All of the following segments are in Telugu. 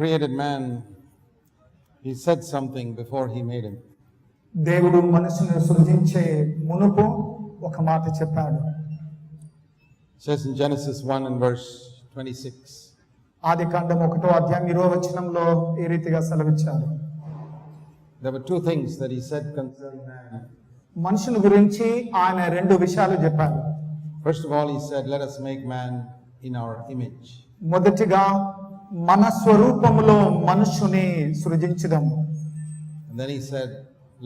created man, he said something before he made him. దేవుడు మనుషుని సృజించే మునుపు ఒక మాట చెప్పాడు. It says in Genesis 1 and verse 26. ఆదికాండం 1వ అధ్యాయం 20వ వచనంలో ఈ రీతిగా సెలవిచ్చారు. There were two things that he said concerning man. మనుషుని గురించి ఆయన రెండు విషయాలు చెప్పారు. First of all, he said, let us make man in our image. మొదటిగా మన స్వరూపములో మనుషుని సృజించుదాము. And then he said,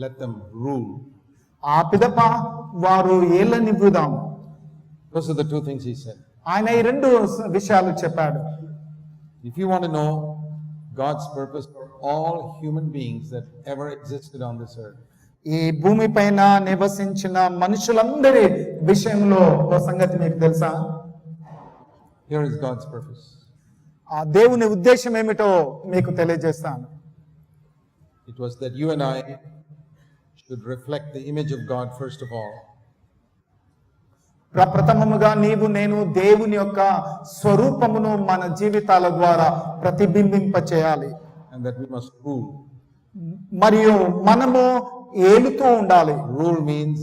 let them rule. ఆ పిదప వారు ఏలనివ్వుదాం. Those are the two things he said. ఆయన ఈ రెండు విషయాలు చెప్పాడు. If you want to know God's purpose for all human beings that ever existed on this earth, ఈ భూమి పైన నివసించిన మనుషులందరి విషయంలో ఓ సంగతి మీకు తెలుసా? here is God's purpose. ఆ దేవుని ఉద్దేశం ఏమిటో మీకు తెలియజేస్తాను. It was that you and I should reflect the image of God first of all. ప్రప్రథమముగా నీవు నేను దేవుని యొక్క స్వరూపమును మన జీవితాల ద్వారా ప్రతిబింబింప చేయాలి. And that we must rule. మరియు మనము ఏలుతూ ఉండాలి. Rule means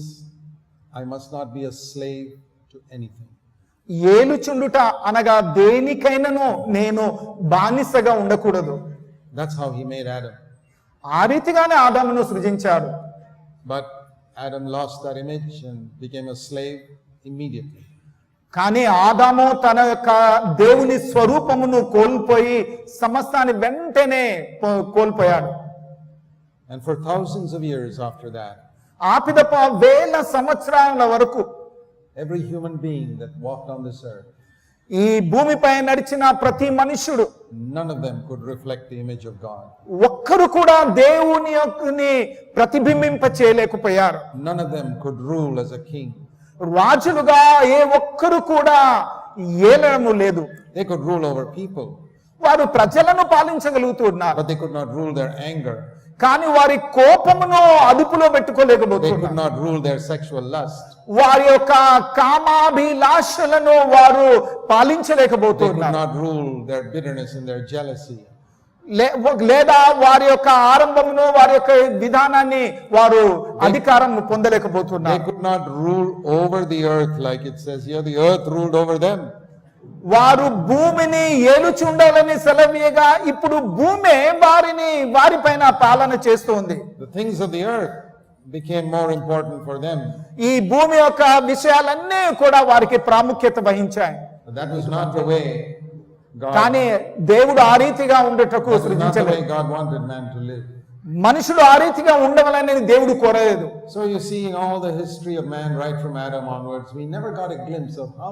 I must not be a slave to anything. ఏలుచుండుట అనగా దేనికైనాను నేను బానిసగా ఉండకూడదు. That's how he made Adam. ఆ రీతిగానే ఆదామును సృజించాడు. But Adam lost that image and became a slave immediately. కానీ ఆదాము తన యొక్క దేవుని స్వరూపమును కోల్పోయి సమస్తాన్ని వెంటనే కోల్పోయాడు. And for thousands of years after that, ఆ పిదప వేల సంవత్సరాల వరకు every human being that walked on this earth, ఈ భూమిపై నడిచిన ప్రతి మనుష్యుడు, none of them could reflect the image of God. ఒక్కరు కూడా దేవుని యొక్కని ప్రతిబింబింప చేయలేకపోయారు. None of them could rule as a king. రాజులుగా ఏ ఒక్కరు కూడా ఏలడము లేదు. They could rule over people, వారు ప్రజలను పాలించగలుగుతున్నారు. but they could not rule their anger. కానీ వారి కోపమును అదుపులో They could పెట్టుకోలేకపోతున్నారు. not rule their sexual lust. వారి యొక్క కామాభిలాషలను వారు They could పాలించలేకపోతున్నారు. not rule their bitterness and their jealousy. లేదా వారి యొక్క ఆరంభమును వారి యొక్క విధానాన్ని వారు అధికారం They పొందలేకపోతున్నారు. could not rule over the earth like it says here. The earth ruled over them. వారు భూమిని ఏలుచుండాలని సెలవీయగా ఇప్పుడు భూమే వారిపైన పాలన చేస్తుంది. The things of the earth became more important for them. ఈ భూమి యొక్క విషయాలన్నీ కూడా వారికి ప్రాముఖ్యత వహించాయి. But that was not the way కానీ దేవుడు ఆ రీతిగా ఉండటకు That was not the సృజించలేదు. way God wanted man to live. మనుషుడు ఆ రీతిగా ఉండవాలని దేవుడు కోరలేదు. So you see, in all the history of man, right from Adam onwards, we never got a glimpse of how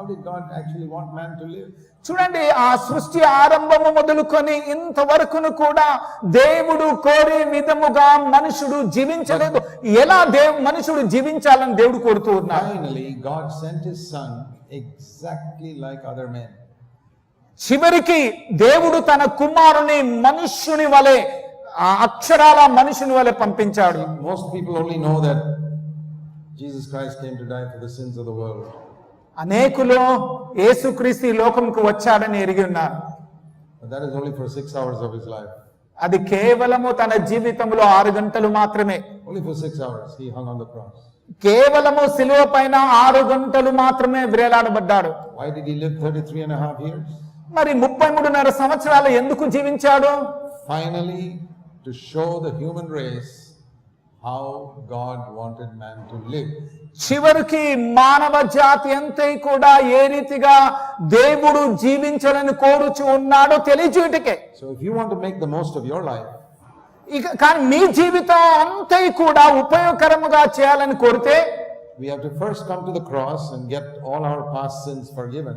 did God actually want man to live. చూడండి, ఆ సృష్టి ఆరంభము మొదలుకొని ఇంతవరకును కూడా దేవుడు కోరే విధముగా మనుషుడు జీవించలేదు. ఎలా మనుషుడు జీవించాలని దేవుడు కోరుతూ ఉన్నాడు. Finally, God sent his son exactly like other men. చివరికి దేవుడు తన కుమారుని మనుష్యుని వలె, ఆ అక్షరాల మనుషుని వలె పంపించాడు. Most people only know that Jesus Christ came to die for the sins of the world. అనేకులు యేసుక్రీస్తు ఈ లోకంకు వచ్చాడని ఎరిగి ఉన్నారు. But that is only for 6 hours of his life. అది కేవలము తన జీవితంలో 6 గంటలు మాత్రమే. Only for 6 hours he hung on the cross. కేవలము శిలువ పైన 6 గంటలు మాత్రమే వేలాడబడ్డాడు. Why did he live 33.5 years? మరి 33.5 సంవత్సరాలు ఎందుకు జీవించాడు? Finally, to show the human race how God wanted man to live. చివరికి మానవ జాతి అంతా కూడా ఏ రీతిగా దేవుడు జీవించాలని కోరుచు ఉన్నాడో తెలియజేయటకే. So if you want to make the most of your life, కానీ మీ జీవితం అంతా కూడా ఉపయోగకరముగా చేయాలని కోరితే we have to first come to the cross and get all our past sins forgiven.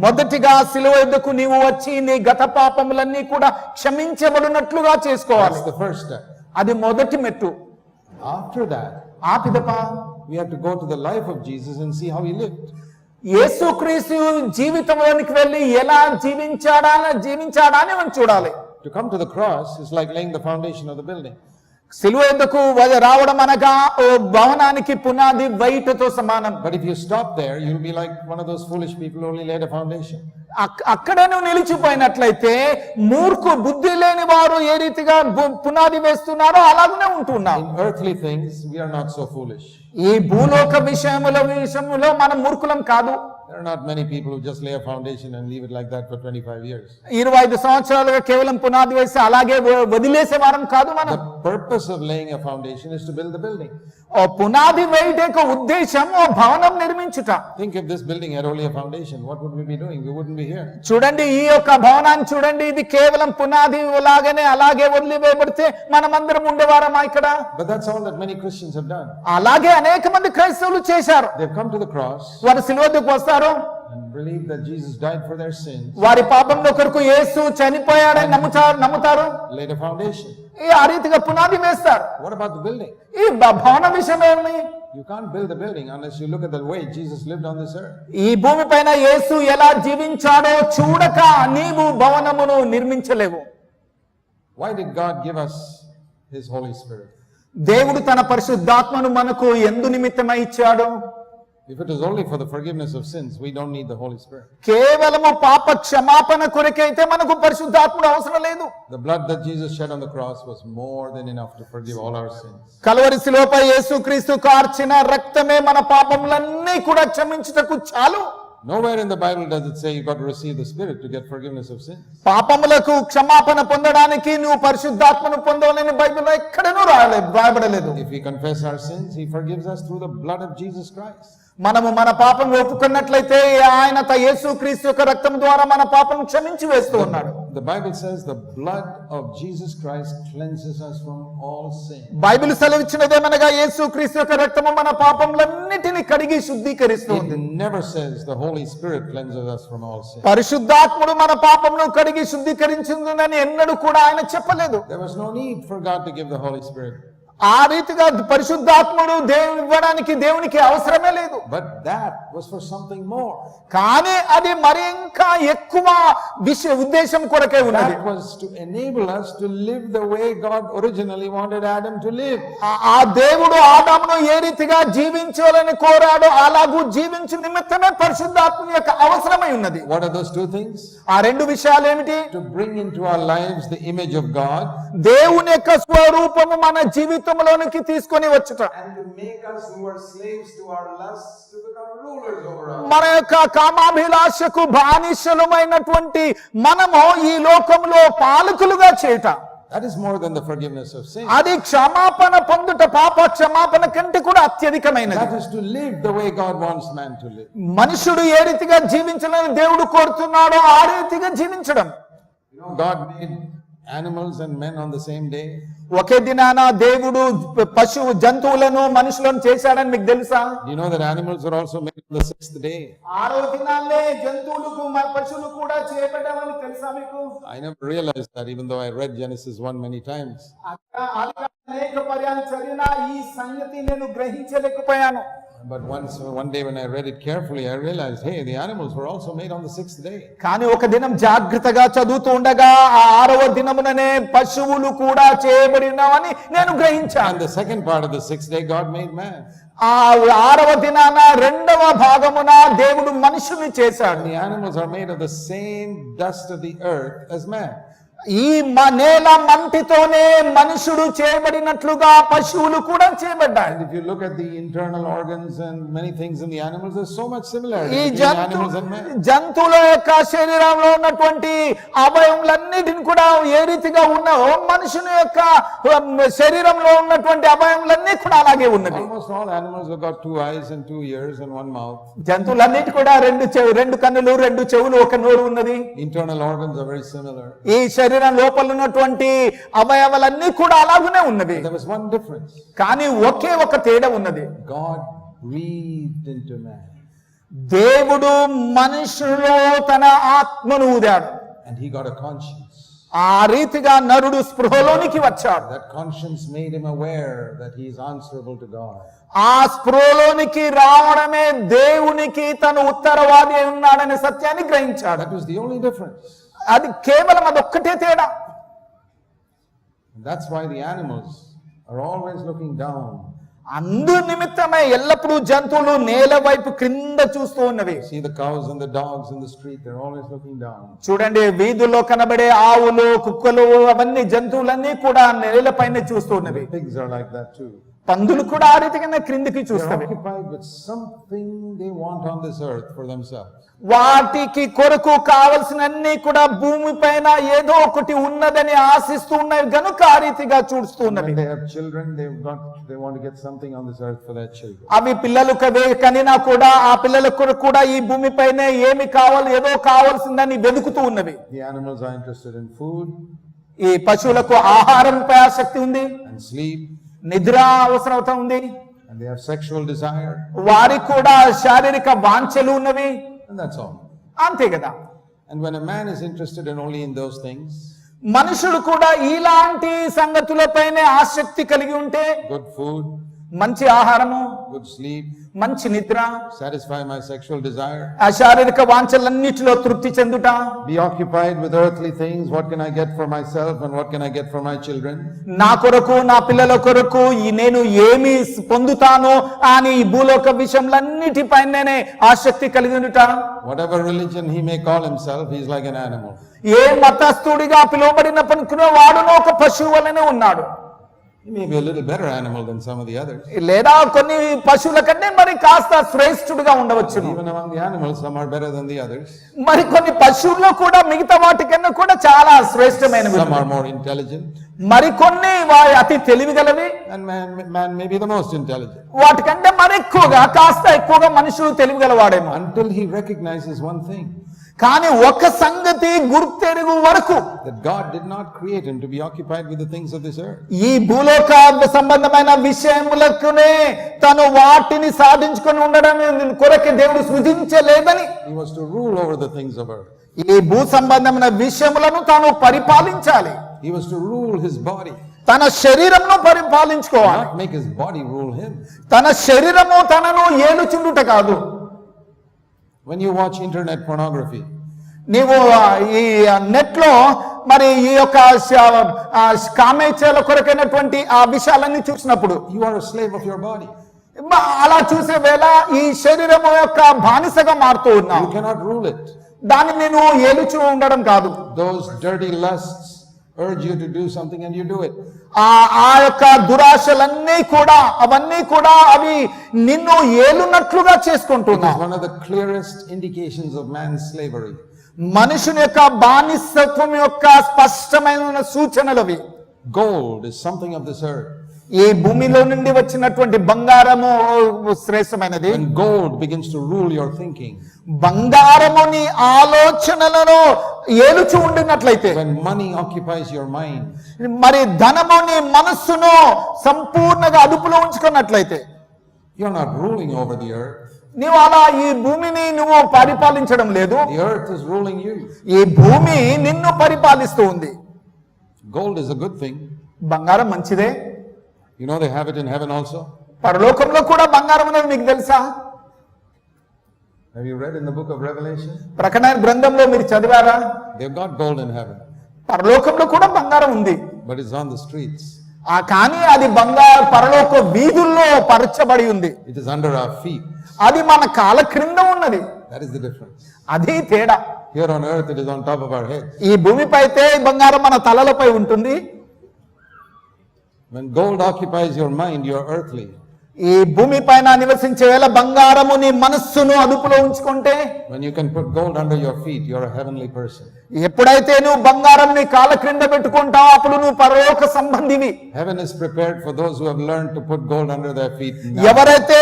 మొదటిగా శిలువ యొద్దకు నీవు వచ్చి నీ గత పాపములన్నీ కూడా క్షమించబడినట్లుగా చేసుకోవాలి. That's the first step. అది మొదటి మెట్టు. After that, ఆ పిదప we have to go to the life of Jesus and see how he lived. యేసుక్రీస్తు జీవితంలోనికి వెళ్ళి ఎలా జీవించాడని మనం చూడాలి. To come to the cross is like laying the foundation of the building. శిలువ యొద్దకు రావడం అనగా ఓ భవనానికి పునాది వైటతో సమానం. But if you stop there, you'll be like one of those foolish people who only laid a foundation. అక్కడే నువ్వు నిలిచిపోయినట్లయితే బుద్ధి లేని వారు ఏ రీతిగా పునాది వేస్తున్నారో అలాగనే ఉంటున్నాం. In earthly things, we are not so foolish. ఈ భూలోక విషయములో మనం మూర్ఖులం కాదు. There are not many people who just lay a foundation and leave it like that for 25 years. 25 సంవత్సరాలుగా కేవలం పునాది వేసి అలాగే వదిలేసే వారం కాదు మనం. The purpose of laying a foundation is to build the building. ఓ పునాది వేయట యొక్క ఉద్దేశం ఓ భవనం నిర్మించుట. Think if this building had only a foundation, what would we be doing? We wouldn't be here. చూడండి, ఈ యొక్క భవనాన్ని చూడండి, ఇది కేవలం పునాది లాగానే అలాగే వదిలివేయబడితే మనమందరం ఉండేవారమా ఇక్కడ? But that's all that many Christians have done. అలాగే అనేక మంది క్రైస్తవులు చేశారు. They've come to the cross వారు సిలువ వద్దకు వస్తారు, and believe that Jesus died for their sins. వారి పాపంలో కొరకు యేసు చనిపోయాడని నమ్ముతారు. Laid a foundation. ఆ రీతిగా పునాది వేస్తారు. What about the building? ఈ భవన విషయం ఏమి? You can't build the building unless you look at the way Jesus lived on this earth. ఈ భూమి పైన యేసు ఎలా జీవించాడో చూడక నీవు భవనమును నిర్మించలేవు. Why did God give us His Holy Spirit? దేవుడు తన పరిశుద్ధాత్మను మనకు ఎందు నిమిత్తమై ఇచ్చాడు? If it is only for the forgiveness of sins, we don't need the Holy Spirit. కేవలము పాప క్షమాపణ కొరకైతే మనకు పరిశుద్ధాత్ముడు అవసరం లేదు. The blood that Jesus shed on the cross was more than enough to forgive all our sins. Calvary శిలువపై యేసుక్రీస్తు కార్చిన రక్తమే మన పాపములన్నీ కూడా క్షమించుటకు చాలు. Nowhere in the Bible does it say you've got to receive the Spirit to get forgiveness of sins. పాపములకు క్షమాపణ పొందడానికి నువ్వు పరిశుద్ధాత్మను పొందవాలని బైబిల్లో ఎక్కడనూ రాయబడలేదు. If we confess our sins, He forgives us through the blood of Jesus Christ. మనము మన పాపం ఒప్పుకున్నట్లయితే ఆయన యేసుక్రీస్తు యొక్క రక్తం ద్వారా మన పాపం క్షమించి వేస్తూ ఉన్నాడు. The Bible says the blood of Jesus Christ cleanses us from all sin. Bible సెలవిచ్చినదేమనగా యేసుక్రీస్తు యొక్క రక్తము మన పాపములన్నిటిని కడిగి శుద్ధీకరిస్తుంది. It never says the Holy Spirit cleanses us from all sin. పరిశుద్ధాత్ముడు మన పాపమును కడిగి శుద్ధీకరించునని ఎన్నడూ కూడా ఆయన చెప్పలేదు. There was no need for God to give the Holy Spirit. ఆ రీతిగా పరిశుద్ధాత్ముడు ఇవ్వడానికి దేవునికి అవసరమే లేదు. But that was for something more. కానీ అది మరి ఇంకా ఎక్కువ ఉద్దేశం కొరకే ఉన్నది. That was to enable us to live the way God originally wanted Adam to live. ఆ దేవుడు ఆదామును ఏ రీతిగా జీవించాలని కోరాడో అలాగూ జీవించు నిమిత్తమే పరిశుద్ధాత్ముని యొక్క అవసరమై ఉన్నది. What are those two things? ఆ రెండు విషయాలు ఏమిటి? To bring into our lives the image of God. దేవుని యొక్క స్వరూపము మన జీవితంలోనికి తీసుకొని వచ్చుట. And to make us who are slaves to our lusts to become rulers over us. మన యొక్క కామాభిలాషకు బానిసలమైనటువంటి మనము ఈ లోకంలో పాలకులుగా చేయుట. That is more than the forgiveness of sin. అది క్షమాపణ పొందుట పాప క్షమాపణ కంటే కూడా అత్యధికమైనది. That is to live the way God wants man to live. మనుషుడు ఏ రీతిగా జీవించాలని దేవుడు కోరుతున్నాడో ఆ రీతిగా జీవించడం. You know, God made animals and men on the same day. ఒకే దినాన దేవుడు జంతువులను మనుషులను చేశాడని మీకు తెలుసా? You know that animals were also made on the sixth day. 6వ దినాన్నే జంతువులకు పశువులు కూడా చేయబడ్డామని తెలుసా మీకు? I never realized that, even though I read Genesis 1 many times. అనేక పర్యాలు చదివినా ఈ సంగతి నేను గ్రహించలేకపోయాను. But one day when I read it carefully, I realized, hey, the animals were also made on the sixth day. కానీ ఒక దినం జాగ్రత్తగా చదువుతూ ఉండగా ఆ 6వ దినముననే పశువులు కూడా చేయబడినవని నేను గ్రహించాను. And the second part of the sixth day, God made man. ఆ 6వ దినాన 2వ భాగమున దేవుడు మనుషుని చేశాడు. The animals are made of the same dust of the earth as man. ఈ నేల మంటితోనే మనుషుడు చేయబడినట్లుగా పశువులు కూడా చేయబడ్డాయి. And if you look at the internal organs and many things in the animals, there's so much similarity ఈ between animals and men. జంతువుల యొక్క శరీరంలో ఉన్నటువంటి అవయములన్నిటిని కూడా ఏ రీతిగా ఉన్నాయో మనుషుని యొక్క శరీరంలో ఉన్నటువంటి అవయములన్నీ కూడా అలాగే ఉన్నవి. Almost all animals have got 2 eyes and 2 ears and 1 mouth. జంతువులన్నిటి కూడా 2 కన్నులు 2 చెవులు 1 నోరు ఉన్నది. Internal organs are very similar. ఈ శరీరం లోపల ఉన్నటువంటి అవయవాలన్నీ కూడా అలాగనే ఉన్నవి. There was one difference. కానీ ఒకే ఒక తేడా ఉన్నది. God breathed into man. దేవుడు మనుషులో తన ఆత్మను ఊదాడు. And he got a conscience. ఆ రీతిగా నరుడు స్పృహలోనికి వచ్చాడు. That conscience made him aware that he is answerable to God. ఆ స్పృహలోనికి రావడమే దేవునికి తను ఉత్తరవాది అయి ఉన్నాడనే సత్యాన్ని గ్రహించాడు. That was the only difference. అది కేవలం అదొక్కటే తేడా. And that's why the animals are always looking down అందు నిమిత్తమే ఎల్లప్పుడూ జంతువులు నేల వైపు క్రింద చూస్తూ ఉన్నవి. See the cows and the dogs in the street, they're always looking down. చూడండి, వీధుల్లో కనబడే ఆవులు, కుక్కలు, అవన్నీ జంతువులన్నీ కూడా నేలపైన చూస్తూ ఉన్నవి. Pigs are like that too. పందులు కూడా ఆ రీతిగానే క్రిందికి They're చూస్తవి. occupied with something they want on this earth for themselves. వాటికి కొరకు కావలసినన్ని కూడా భూమి పైన ఏదో ఒకటి ఉన్నదని ఆశిస్తూ ఉన్నవి గనుక ఆ రీతిగా చూస్తూ When ఉన్నవి. they have children, they want to get something on this earth for their children. అవి పిల్లలు కనినా కూడా ఆ పిల్లల కొరకు కూడా ఈ భూమి పైన ఏమి కావాలి, ఏదో కావాల్సిందని వెతుకుతూ ఉన్నవి. The animals are interested in food ఈ పశువులకు ఆహారంపై ఆసక్తి ఉంది, and sleep, నిద్ర అవసరత ఉంది, and they have sexual desire, వారికి కూడా శారీరక వాంఛలు ఉన్నవి. and that's all. అంతే కదా. And when a man is interested in only in those things, మనుషులు కూడా ఇలాంటి సంగతులపైనే ఆసక్తి కలిగి ఉంటే, good food, మంచి ఆహారము, good sleep, మంచి నిద్ర, satisfy my sexual desire, ఆ శారీరక వాంఛలన్నిటిలో తృప్తి చెందుట, be occupied with earthly things, what can I get for myself and what can I get for my children? నా కొరకు నా పిల్లల కొరకు నేను ఏమి పొందుతానో అని ఈ భూలోక విషయంలన్నిటిపైనే ఆసక్తి కలిగి ఉండుట. Whatever religion he may call himself, he's like an animal. ఏ మతస్థుడిగా పిలువబడినప్పటికీ వాడును ఒక పశువు వలెనే ఉన్నాడు. He may be a little better animal than some of the others. లేదా కొన్ని పశువుల కంటే మరి కాస్త శ్రేష్ఠుడిగా ఉండవచ్చును. Even among the animals, some are better than the others. మరి కొన్ని పశువుల్లో కూడా మిగతా వాటికన్నా కూడా చాలా శ్రేష్టమైనవి. Some are more intelligent. మరి కొన్ని అతి తెలివిగలవి. And man may be the most intelligent. వాటికంటే మరి కాస్త ఎక్కువగా మనుషులు తెలివిగలవాడేమో. Until he recognizes one thing. కానీ ఒక సంగతి గుర్తెరుగు వరకు, that God did not create him to be occupied with the things of this earth. ఈ భూలోక సంబంధమైన విషయములకునే తను వాటిని సాధించుకొని ఉండడం కొరకే దేవుడు సృజించలేదని, He was to rule over the things of earth. ఈ భూ సంబంధమైన విషయములను తాను పరిపాలించాలి. He was to rule his body, తన శరీరమును పరిపాలించుకోవాలి. not make his body rule him. తన శరీరము తనను ఏలుచుండుట కాదు. When you watch internet pornography, నీవు ఈ నెట్ లో మరి ఈ యొక్క కామేచ్ఛల కొరకైనటువంటి ఆ విషయాలన్నీ చూసినప్పుడు you are a slave of your body. అలా చూసే వేళ ఈ శరీరము యొక్క బానిసగా మారుతూ ఉన్నావు. You cannot rule it. దాన్ని నేను ఏలుచూ ఉండడం కాదు. Those dirty lusts urge you to do something and you do it. ఆ యొక్క దురాశలన్నీ కూడా అవన్నీ కూడా అవి నిన్ను ఏలునట్లుగా It చేసుకుంటున్నావు. is one of the clearest indications of man's slavery. మనుషుని యొక్క బానిసత్వం యొక్క స్పష్టమైన సూచనలు అవి. Gold is something of this earth. ఈ భూమిలో నుండి వచ్చినటువంటి బంగారము శ్రేష్టమైనది. When gold begins to rule your thinking, బంగారము నీ ఆలోచనలను ఏలుచు ఉండినట్లయితే, when money occupies your mind, మరి ధనము నీ మనస్సును సంపూర్ణంగా అదుపులో ఉంచుకున్నట్లయితే, you're not ruling over the earth. నీవు అలా ఈ భూమిని నువ్వు పరిపాలించడం లేదు, The earth is ruling you. ఈ భూమి నిన్ను పరిపాలిస్తూ ఉంది. Gold is a good thing. బంగారం మంచిదే. You know they have it in heaven also. పరలోకంలో కూడా బంగారం అనేది మీకు తెలుసా? Have you read in the book of Revelation? ప్రకటన గ్రంథంలో మీరు చదివారా? They've got gold in heaven, పరలోకంలో కూడా బంగారం ఉంది. but it's on the streets. కానీ అది పరలోక వీధుల్లో పరచబడి ఉంది. It is under our feet. అది మన కాళ్ళ క్రింద ఉన్నది. That is the difference. అది తేడా. Here on earth it is on top of our heads. ఈ భూమిపై అయితే బంగారం మన తలలపై ఉంటుంది. When gold occupies your mind, you are earthly. ఈ భూమి పైన నివసించే వేళ బంగారము నీ మనస్సును అదుపులో ఉంచుకుంటే, When you can put gold under your feet, you are a heavenly person. ఎప్పుడైతే నువ్వు బంగారం నీ కాళ్ళ క్రింద పెట్టుకుంటావు అప్పుడు నువ్వు పరలోక సంబంధివి. Heaven is prepared for those who have learned to put gold under their feet now. ఎవరైతే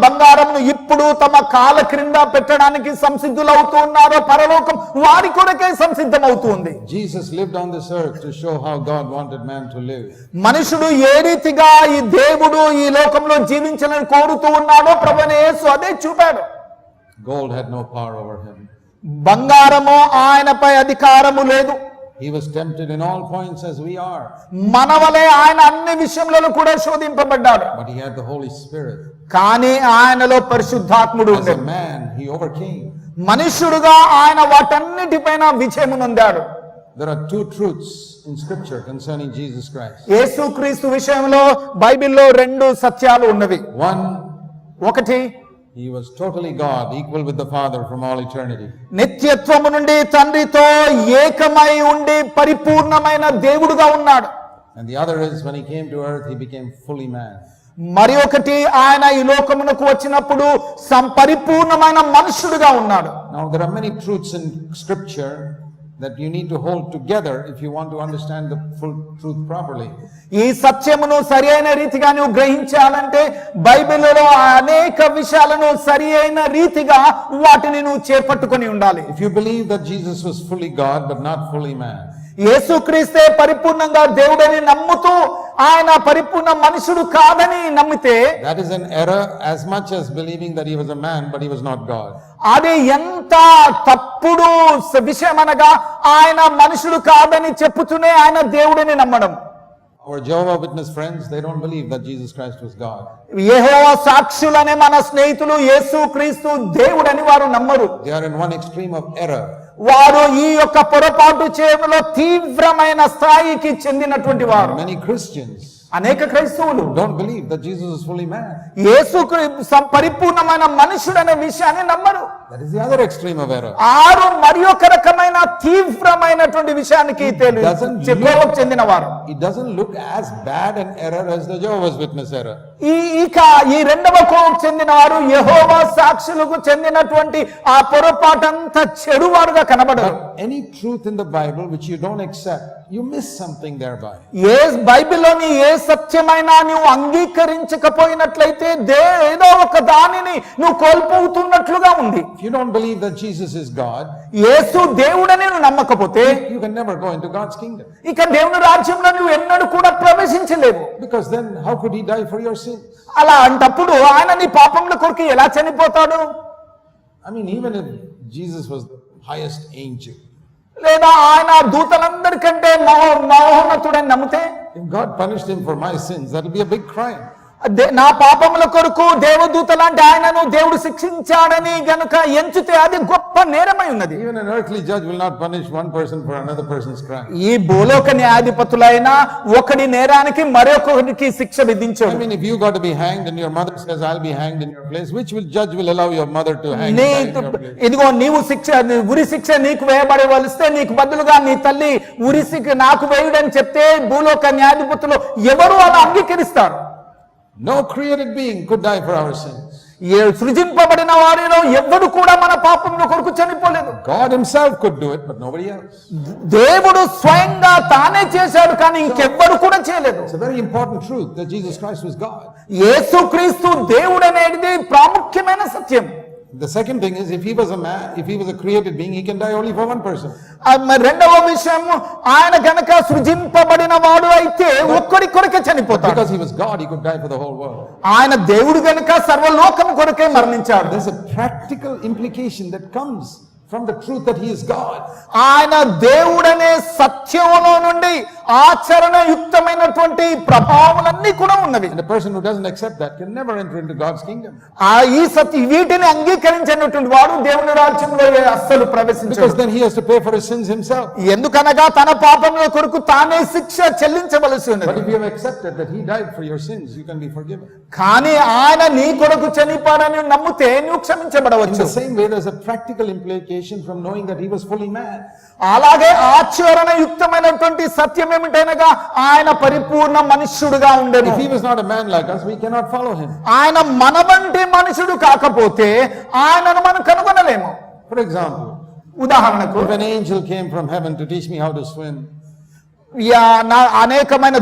బంగారంను ఇప్పుడు తమ కాళ్ళ క్రింద పెట్టడానికి సంసిద్ధులవుతూ ఉన్నారో పరలోకం వారి కొరకే సంసిద్ధమవుతుంది. Jesus lived on this earth to show how God wanted man to live. మనుషుడు ఏ రీతిగా ఈ దేవుడు ఈ లోకంలో జీవించాలని కోరుతూ ఉన్నాడో ప్రభువైన యేసు అదే చూపాడు. Gold had no power over him. బంగారము ఆయనపై అధికారము లేదు. He was tempted in all points as we are. మన వలె ఆయన అన్ని విషయంలో కూడా శోధింపబడ్డాడు. But he had the Holy Spirit. కానీ ఆయనలో పరిశుద్ధాత్ముడు As a ఉండేది. man, he overcame. మనుష్యుడుగా ఆయన వాటన్నిటిపైన విజయం నొందాడు. There are two truths in scripture concerning Jesus Christ. యేసుక్రీస్తు విషయంలో బైబిల్లో రెండు సత్యాలు ఉన్నవి. One, ఒకటి, he was totally God, equal with the Father from all eternity. నిత్యత్వము నుండి తండ్రితో ఏకమై ఉండి పరిపూర్ణమైన దేవుడుగా ఉన్నాడు. And the other is when he came to earth, he became fully man. మరి ఒకటి, ఆయన ఈ లోకమునకు వచ్చినప్పుడు పరిపూర్ణమైన మనుష్యుడుగా ఉన్నాడు. Now there are many truths in scripture that you need to hold together if you want to understand the full truth properly. ఈ సత్యమును సరియైన రీతిగా నువ్వు గ్రహించాలంటే బైబిల్లో అనేక విషయాలను సరియైన రీతిగా వాటిని నువ్వు చేపట్టుకొని ఉండాలి. If you believe that Jesus was fully God but not fully man, యేసుక్రీస్తే పరిపూర్ణంగా దేవుడని నమ్ముతూ ఆయన పరిపూర్ణ మనుషుడు కాదని నమ్మితే that is an error as much as believing that he was a man but he was not God. అది ఎంత తప్పుడు విషయం అనగా ఆయన మనుషుడు కాదని చెప్పుతూనే ఆయన దేవుడని నమ్మడం. Our Jehovah Witness friends, they don't believe that Jesus Christ was God. యెహోవా సాక్షులనే మన స్నేహితులు యేసుక్రీస్తు దేవుడని వారు నమ్మరు. They are in one extreme of error. వారు ఈ యొక్క పొరపాటు చేయడంలో తీవ్రమైన స్థాయికి చెందినటువంటి వారు. Many Christians అనేక క్రైస్తవులు don't believe that Jesus is fully man. యేసు పరిపూర్ణమైన మనుషుడనే విషయాన్ని నమ్మరు. That is the other extreme of error. ఆరు మరి ఒక రకమైన తీవ్రమైనటువంటి విషయానికి చెందిన వారు. It doesn't look as bad an error as the Jehovah's Witness error. ఈ రెండవ కోవకు చెందిన వారు యెహోవా సాక్షులకు చెందినటువంటి ఆ పొరపాటంతా చెడువారుగా కనబడరు. Any truth in the Bible which you don't accept, you miss something thereby. బైబిల్లోని ఏ సత్యమైనా నువ్వు అంగీకరించకపోయినట్లయితే ఏదో ఒక దానిని నువ్వు కోల్పోతున్నట్లుగా ఉంది. If you don't believe that Jesus is God, యేసు దేవుడని నువ్వు నమ్మకపోతే you can never go into God's kingdom. ఇక దేవుని రాజ్యంలో నువ్వు ఎన్నడూ కూడా ప్రవేశించలేవు. Because then how could he die for your sins? అలా అంటప్పుడు ఆయన నీ పాపముల కొరకు ఎలా చనిపోతాడు? I mean, even if Jesus was the highest angel, లేదా ఆయన దూతలందరికంటే మహోన్నతుడని నమ్మితే, if God punished him for my sins, that will be a big crime. నా పాపముల కొరకు దేవదూత లాంటి ఆయనను దేవుడు శిక్షించాడని గనుక ఎంచితే అది గొప్ప నేరమై ఉన్నది. Even an earthly judge will not punish one person for another person's crime. ఈ భూలోక న్యాయాధిపతులైనా ఒకడి నేరానికి మరొకరికి శిక్ష విధించాడు. I mean, if you got to be hanged and your mother says I'll be hanged in your place, which judge will allow your mother to hang you in your place? ఇదిగో నీవు ఉరి శిక్ష నీకు వేయబడవలిస్తే నీకు బదులుగా నీ తల్లి ఉరి శిక్ష నాకు వేయుడని చెప్తే భూలోక న్యాయాధిపతులు ఎవరు అలా అంగీకరిస్తారు? No created being could die for our sins. సృజింపబడిన వారిలో ఎవ్వడు కూడా మన పాపముల కొరకు చనిపోలేదు. God himself could do it, but nobody else. దేవుడు స్వయంగా తానే చేశాడు, కానీ ఇంకెవ్వరు కూడా చేయలేదు. It's a very important truth that Jesus Christ was God. యేసుక్రీస్తు దేవుడు అనేది ప్రాముఖ్యమైన సత్యం. The second thing is, if he was a man, if he was a created being, he can die only for one person. రెండవ విషయం, ఆయన గనక సృజింపబడిన వాడు అయితే ఒక్కడి కొరకే చనిపోతాడు. Because he was God, he could die for the whole world. ఆయన దేవుడు గనక సర్వలోకం కొరకే మరణించాడు. There's a practical implication that comes from the truth that he is God. ఆయన దేవుడనే సత్యములో నుండి ఆచరణయుక్తమైనటువంటి ప్రభావములన్నీ కూడా ఉన్నవి. And a person who doesn't accept that can never enter into God's kingdom. ఈ వీటిని అంగీకరించినటువంటి వాడు దేవుని రాజ్యంలో అస్సలు ప్రవేశించడు. Because then he has to pay for his sins himself. ఎందుకనగా తన పాపముల కొరకు తానే శిక్ష చెల్లించవలసి But ఉన్నది. if you have accepted that he died for your sins, you can be forgiven. కానీ ఆయన నీ కొరకు చనిపోయాడని నమ్మితే నువ్వు In క్షమించబడవచ్చు. the same way, there's a practical implication from knowing that he was fully man. అలాగే ఆచరణయుక్తమైనటువంటి సత్యం ఏమిటనగా ఆయన పరిపూర్ణ మనుష్యుడుగా ఉండేను. If he was not a man like us, we cannot follow him. ఆయన మన వంటి మనుషుడు కాకపోతే ఆయనను మనం కనుగొనలేము. For example, ఉదాహరణకు, if an angel came from heaven to teach me how to swim, అనేకమైన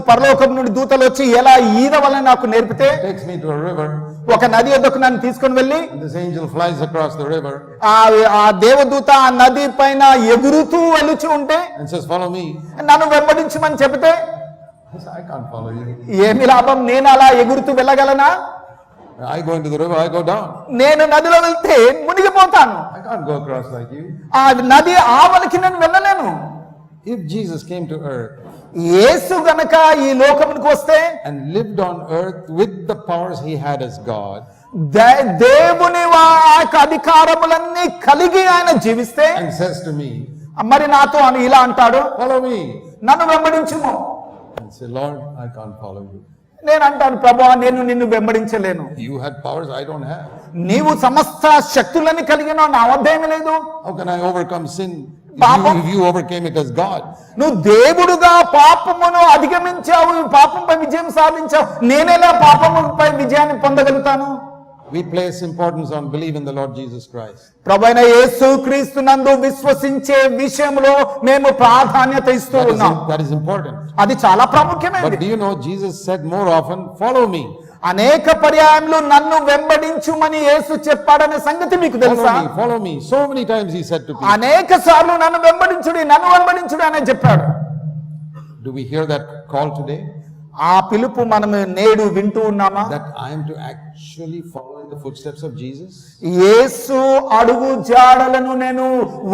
పరలోకం నుండి దూతలు వచ్చి ఎలా ఈదవలని నాకు నేర్పితే, takes me to a river, ఒక నది వద్దకు నన్ను తీసుకొని వెళ్ళి and this angel flies across the river ఆ దేవదూత ఆ నది పైన ఎగురుతూ వెలుచు ఉంటే and says, follow me, నన్ను వెంబడించమని చెబితే, I can't follow you. ఏమి లాభం, నేను అలా ఎగురుతూ వెళ్ళగలనా? I go into the river, I go down. నేను నదిలో వెళ్తే మునిగిపోతాను. I can't go across like you. ఆ నది ఆవలికి నేను వెళ్ళలేను. If Jesus came to earth యేసు గనక ఈ లోకమునకు వస్తే and lived on earth with the powers he had as God, దేవుని అధికారములన్నీ కలిగి ఆయన జీవిస్తే, and says to me, మరి నాతో ఇలా అంటాడు, follow me, నన్ను వెంబడించుము. And say, Lord, I can't follow you. నేను అంటాను, ప్రభువా నేను నిన్ను వెంబడించలేను. You had powers I don't have. నీవు సమస్త శక్తులని కలిగిన నా వద్ద ఏమీ లేదు. How can I overcome sin? Papa. If you overcame it as God. నువ్వు దేవుడుగా పాపమును అధిగమించావు, పాపంపై విజయం సాధించావు, నేనెలా పాపముపై విజయాన్ని పొందగలుగుతాను? We place importance on believe in the Lord Jesus Christ. ప్రభువైన యేసు క్రీస్తునందు విశ్వసించే విషయంలో మేము ప్రాధాన్యత ఇస్తూ ఉన్నాం. That is important. అది చాలా But ప్రాముఖ్యమైనది. do you know Jesus said more often, follow me. అనేక పర్యాయములు నన్ను వెంబడించుమని యేసు చెప్పాడనే సంగతి మీకు తెలుసా? Follow me, follow me. So many times he said to people. అనేక సార్లు నన్ను వెంబడించుడి అని చెప్పాడు. Do we hear that call today? ఆ పిలుపు మనము నేడు వింటూ ఉన్నామా? That I am to actually follow in the footsteps of Jesus? యేసు అడుగు జాడలను నేను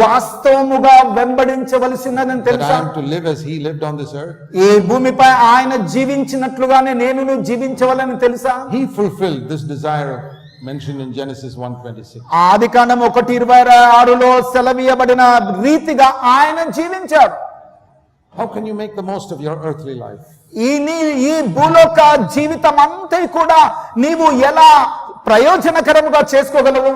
వాస్తవముగా వెంబడించవలసినదని That I తెలుసా? am to live as he lived on this earth? ఈ భూమిపై ఆయన జీవించినట్లుగానే నేను జీవించవలని తెలుసా? He fulfilled this desire mentioned in Genesis 1:26. ఆదికాండం 1:26లో సెలవీయబడిన రీతిగా ఆయన జీవించాడు. How can you make the most of your earthly life? ఈ భూలోక జీవితం అంతా కూడా నీవు ఎలా ప్రయోజనకరముగా చేసుకోగలవు?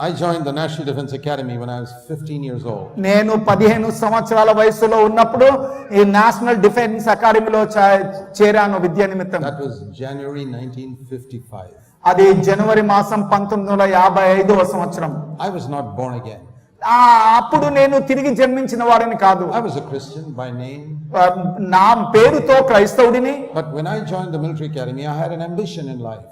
I joined the National Defense Academy when I was 15 years old. నేను 15 సంవత్సరాల వయసులో ఉన్నప్పుడు ఈ నేషనల్ డిఫెన్స్ అకాడమీలో చేరాను విద్యా నిమిత్తం. That was January 1955. అది జనవరి మాసం 1955వ సంవత్సరం. I was not born again. అప్పుడు నేను తిరిగి జన్మించిన వాడిని కాదు. I was a Christian by name. నా పేరుతో క్రైస్తవుడిని. But when I joined the military academy, I had an ambition in life.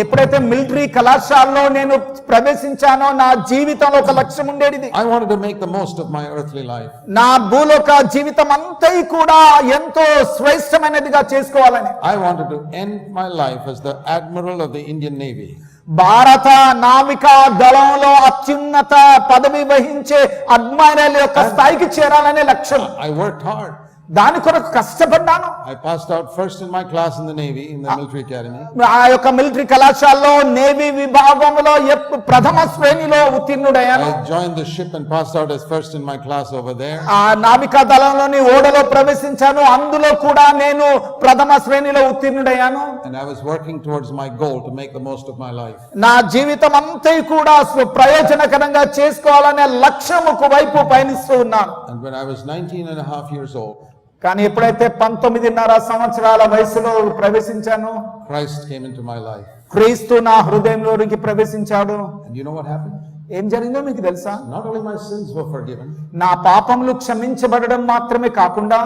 ఎప్పుడైతే మిలిటరీ కళాశాలలో నేను ప్రవేశించానో నా జీవితంలో ఒక లక్ష్యం ఉండేది. I wanted to make the most of my earthly life. నా భూలోక జీవితం అంతా కూడా ఎంతో శ్రేష్టమైనదిగా చేసుకోవాలని. I wanted to end my life as the admiral of the Indian Navy. భారత నావికా దళంలో అత్యున్నత పదవి వహించే అడ్మైరల్ యొక్క స్థాయికి చేరాలనే లక్ష్యం. I worked hard. దాని కొరకు కష్టపడ్డాను. I passed out first in my class in the Navy, in the military academy. ఆ యొక్క మిలిటరీ కళాశాలలో నేవీ విభాగంలో ప్రథమ శ్రేణిలో ఉత్తీర్ణుడయ్యాను. I joined the ship and passed out as first in my class over there. ఆ నావికా దళంలోని ఓడలో ప్రవేశించాను, అందులో కూడా నేను ప్రథమ శ్రేణిలో ఉత్తీర్ణుడయ్యాను. And I was working towards my goal to make the most of my life. నా జీవితం అంతా కూడా ప్రయోజనకరంగా చేసుకోవాలనే లక్ష్యముకు వైపు పయనిస్తూ ఉన్నాను. And when I was 19 and a half years old, కానీ ఎప్పుడైతే 19.5 సంవత్సరాల వయసులో ప్రవేశించాను, Christ came into my life. క్రీస్తు నా హృదయంలోనికి ప్రవేశించాడు. And you know what happened? ఏం జరిగిందో మీకు తెలుసా? Not only my sins were forgiven, నా పాపములు క్షమించబడడం మాత్రమే కాకుండా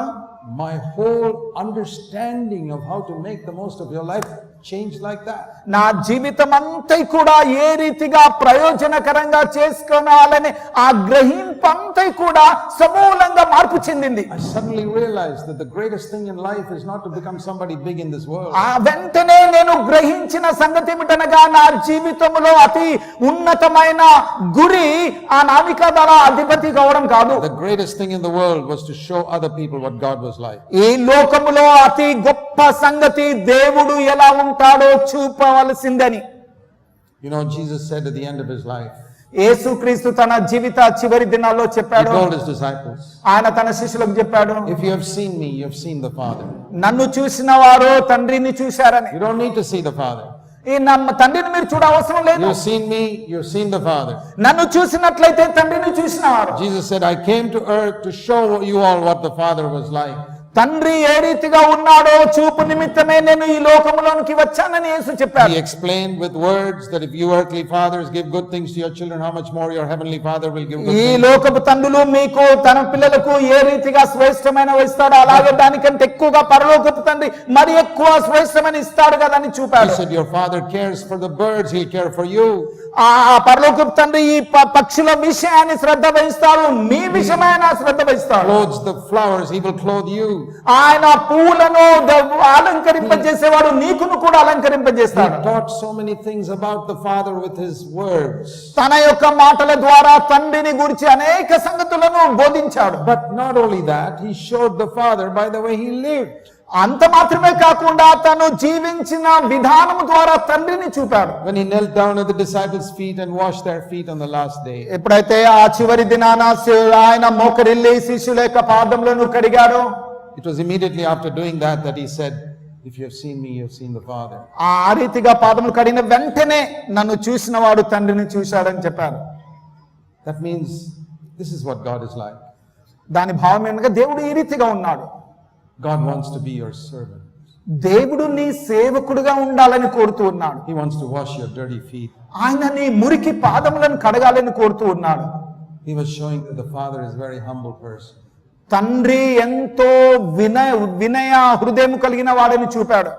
my whole understanding of how to make the most of your life changed like that. నా జీవితం అంతా కూడా ఏ రీతిగా ప్రయోజనకరంగా చేసుకోవాలని ఆ గ్రహింపు అంతా కూడా సమూలంగా మార్పు చెందింది. I suddenly realized that the greatest thing in life is not to become somebody big in this world. ఆ వెంటనే నేను గ్రహించిన సంగతి ఏమిటనగా నా జీవితంలో అతి ఉన్నతమైన గురి ఆ నావికా దళ అధిపతి కావడం కాదు. The greatest thing in the world was to show other people what God was like. ఈ లోకములో అతి గొప్ప సంగతి దేవుడు ఎలా ఉంటాడో చూపవలసిందని. You know, Jesus said at the end of his life, యేసుక్రీస్తు తన జీవిత చివరి దినాల్లో he చెప్పాడు, told his disciples, ఆయన తన శిష్యులకు చెప్పాడు, if you have seen me, you have seen the Father. నన్ను చూసిన వారు తండ్రిని చూశారని. You don't need to see the Father. ఈ తండ్రిని మీరు చూడవసరం లేదు. You have seen me, you have seen the Father. నన్ను చూసినట్లయితే తండ్రిని చూసినవారు. Jesus said, I came to earth to show you all what the Father was like. తండ్రి ఏ రీతిగా ఉన్నాడో చూపు నిమిత్తమే నేను ఈ లోకములోనికి వచ్చానని యేసు చెప్పాడు. He explained with words that if you earthly fathers give good things to your children, how much more your heavenly Father will give good ఈ things. లోకపు తండ్రులు మీకు తన పిల్లలకు ఏ రీతిగా శ్రేష్టమైన ఇస్తాడో అలాగే దానికంటే ఎక్కువగా పరలోకపు తండ్రి మరి ఎక్కువ శ్రేష్టమైన ఇస్తాడు కదా అని He చూపాడు. said, your Father cares for the birds, He'll care for you. ఆ పరలోకపు తండ్రి ఈ పక్షుల విషయాన్ని శ్రద్ధ వహిస్తాడు, మీ విషయమైన శ్రద్ధ వహిస్తాడు. Clothes the flowers, He will clothe you. ఆయన పూలను అలంకరింపజేసేవాడు, నీకును కూడా అలంకరింపజేస్తాడు. He taught so many things about the Father with His words. తన యొక్క మాటల ద్వారా తండ్రిని గురించి అనేక సంగతులను బోధించాడు. But not only that, He showed the Father by the way He lived. అంత మాత్రమే కాకుండా తను జీవించిన విధానం ద్వారా తండ్రిని చూపాడు. When he knelt down at the disciples' feet and washed their feet on the last day. ఎప్పుడైతే ఆ చివరి దినాన ఆయన మోకరిల్లి శిష్యుల యొక్క పాదములను కడిగాడో, It was immediately after doing that he said, "If you have seen me, you have seen the Father." ఆ రీతిగా పాదములు కడిగిన వెంటనే నన్ను చూసిన వాడు తండ్రిని చూశాడని చెప్పారు. That means this is what God is like. దాని భావం ఏమనగా దేవుడు ఈ రీతిగా ఉన్నాడు. God wants to be your servant. దేవుడు నీ సేవకుడుగా ఉండాలని కోరుతూ ఉన్నాడు. He wants to wash your dirty feet. ఆయన నీ మురికి పాదములను కడగాలని కోరుతూ ఉన్నాడు. He was showing that the Father is a very humble person. తండ్రి ఎంతో వినయ హృదయం కలిగిన వాడని చూపాడు.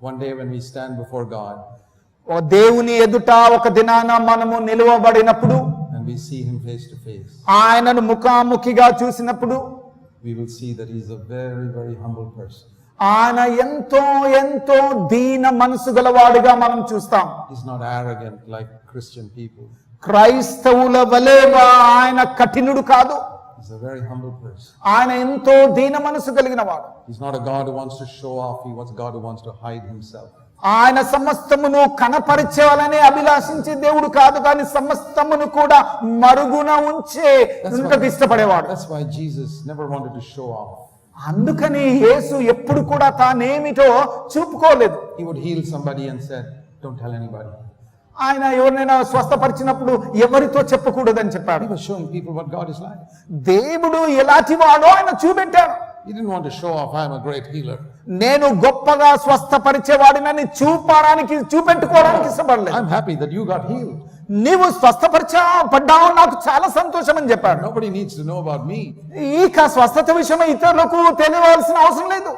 One day when we stand before God ఓ దేవుని ఎదుట ఒక దినాన మనము నిలువబడినప్పుడు, and we see him face to face, ఆయనను ముఖాముఖిగా చూసినప్పుడు we will see that he is a very, very humble person. ఆయన ఎంతో ఎంతో దీన మనసు గలవాడుగా మనం చూస్తాం. He's not arrogant like Christian people. క్రైస్తవుల వలెగా ఆయన కఠినుడు కాదు. He's a very humble person. ఆయన ఎంతో దీన మనసు కలిగిన వాడు. He's not a God who wants to show off. He wants God who wants to hide himself. ఆయన సమస్తమును కనపరిచేవాలని అభిలాషించే దేవుడు కాదు, కానీ సమస్తమును కూడా మరుగున ఉంచే ఇష్టపడేవాడు. That's why Jesus never wanted to show off. అందుకని యేసు ఎప్పుడు కూడా తానేమిటో చూపుకోలేదు. He would heal somebody and said, "Don't tell anybody." ఆయన ఎవరినైనా స్వస్థపరిచినప్పుడు ఎవరితో చెప్పకూడదని చెప్పాడు. He was showing people what God is like. దేవుడు ఎలాంటి వాడో ఆయన చూపెట్టాడు. He didn't want to show off, "I am a great healer." నేను గొప్పగా స్వస్థపరిచేవాడినని చూపెట్టుకోవడానికి ఇష్టపడలేదు. I'm happy that you got healed. నీవు స్వస్థపడ్డావు, నాకు చాలా సంతోషం అని చెప్పాడు. Nobody needs to know about me. ఇక స్వస్థత విషయమై ఇతరులకు తెలియవలసిన అవసరం లేదు.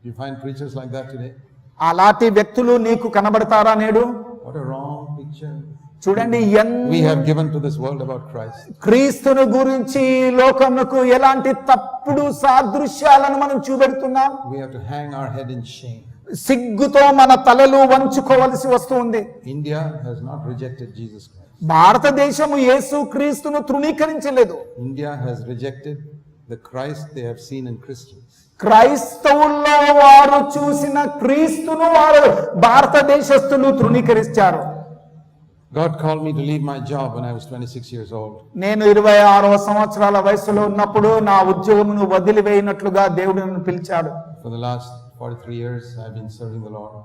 Do you find preachers like that today? అలాంటి వ్యక్తులు నీకు కనబడతారా నేడు? What a wrong picture చూడండి, we have given to this world about Christ. క్రీస్తును గురించి లోకమునకు ఎలాంటి తప్పుడు సాదృశ్యాలను మనం చూపెడుతున్నాం. We have to hang our head in shame. సిగ్గుతో మన తలలు వంచుకోవలసి వస్తుంది. India has not rejected Jesus Christ. భారతదేశము యేసు క్రీస్తును తృణీకరించలేదు. India has rejected the Christ they have seen in Christians. క్రైస్తవుల్లో వారు చూసిన క్రీస్తును వారు భారతదేశస్తులు తృణీకరించారు. God called me to leave my job when I was 26 years old. నేను 26వ సంవత్సరాల వయసులో ఉన్నప్పుడు నా ఉద్యోగమును వదిలివేయనట్లుగా దేవుడు నన్ను పిలిచాడు. For the last 43 years I have been serving the Lord.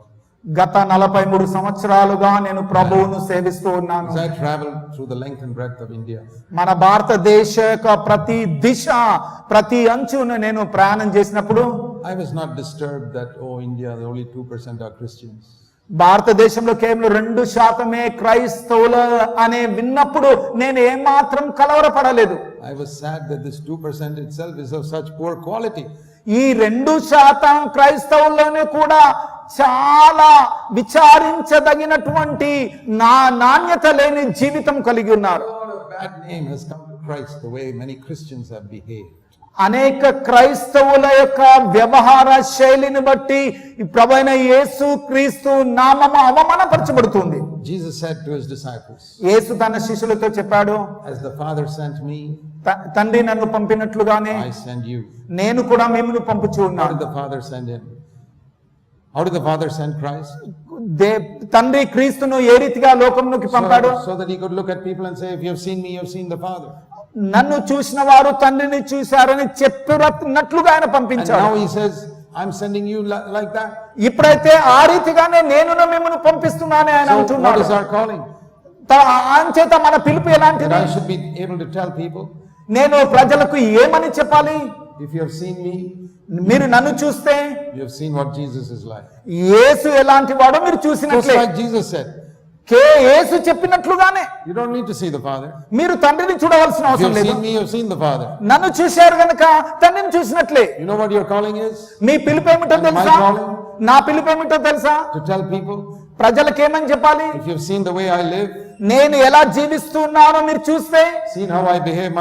గత 43 సంవత్సరాలుగా నేను ప్రభువును సేవిస్తూ ఉన్నాను. As I traveled through the length and breadth of India, మన భారతదేశ యొక్క ప్రతి దిశ, ప్రతి అంచును నేను ప్రయాణం చేసినప్పుడు I was not disturbed that, oh, India, only 2% are Christians. భారతదేశంలో కేవలం 2% క్రైస్తవులు అనే విన్నప్పుడు నేను ఏమాత్రం కలవరపడలేదు. I was sad that this 2% itself is of such poor quality. ఈ 2% క్రైస్తవుల్లోనే కూడా చాలా విచారించదగినటువంటి నాణ్యత లేని జీవితం కలిగి ఉన్నారు. A bad name has come to Christ the way many Christians have behaved. అనేక క్రైస్తవుల యొక్క వ్యవహార శైలిని బట్టి ప్రభువైన యేసు క్రీస్తు నామము అవమానపరచబడుతుంది. Jesus said to his disciples, యేసు తన శిష్యులతో చెప్పాడు, "As the Father sent me, తండ్రి నన్ను పంపినట్లుగానే I send you." నేను కూడా మిమ్మును పంపుచూ How ఉన్నాను. did the Father send him? How did the Father send Christ? తండ్రి క్రీస్తును ఏ రీతిగా లోకంలోకి పంపాడు? So that he could look at people and say, "If you have seen me, you have seen the Father." నన్ను చూసిన వారు తండ్రిని చూశారని చెప్పినట్లుగా ఆయన And పంపించాడు. now he says, "I'm sending you like that." ఇప్పుడైతే ఆ రీతిగానే నేను మిమ్మల్ని పంపిస్తున్నాను ఆయన So what అంటున్నాడు. is our calling? అంచేత మన పిలుపు That ఎలాంటిది? I should be able to tell people, నేను ప్రజలకు ఏమని చెప్పాలి? "If you have seen me, మీరు నన్ను చూస్తే you have seen what Jesus is like." యేసు ఎలాంటి వాడో మీరు Just చూసినట్లే. like Jesus said, యేసు చెప్పినట్లుగానే you don't need to see the Father. మీరు తండ్రిని చూడవలసిన If you అవసరం have లేదు. seen me, you have seen the Father. నన్ను చూశారు గనక తండ్రిని చూసినట్లే. You know what your calling is? మీ పిలుపు ఏమిటో తెలుసా? నా పిలుపు ఏమిటో తెలుసా? To tell people, ప్రజలకు ఏమని చెప్పాలి? if you have seen the way I live, నేను ఎలా జీవిస్తున్నానో మీరు చూస్తే, seen how I behave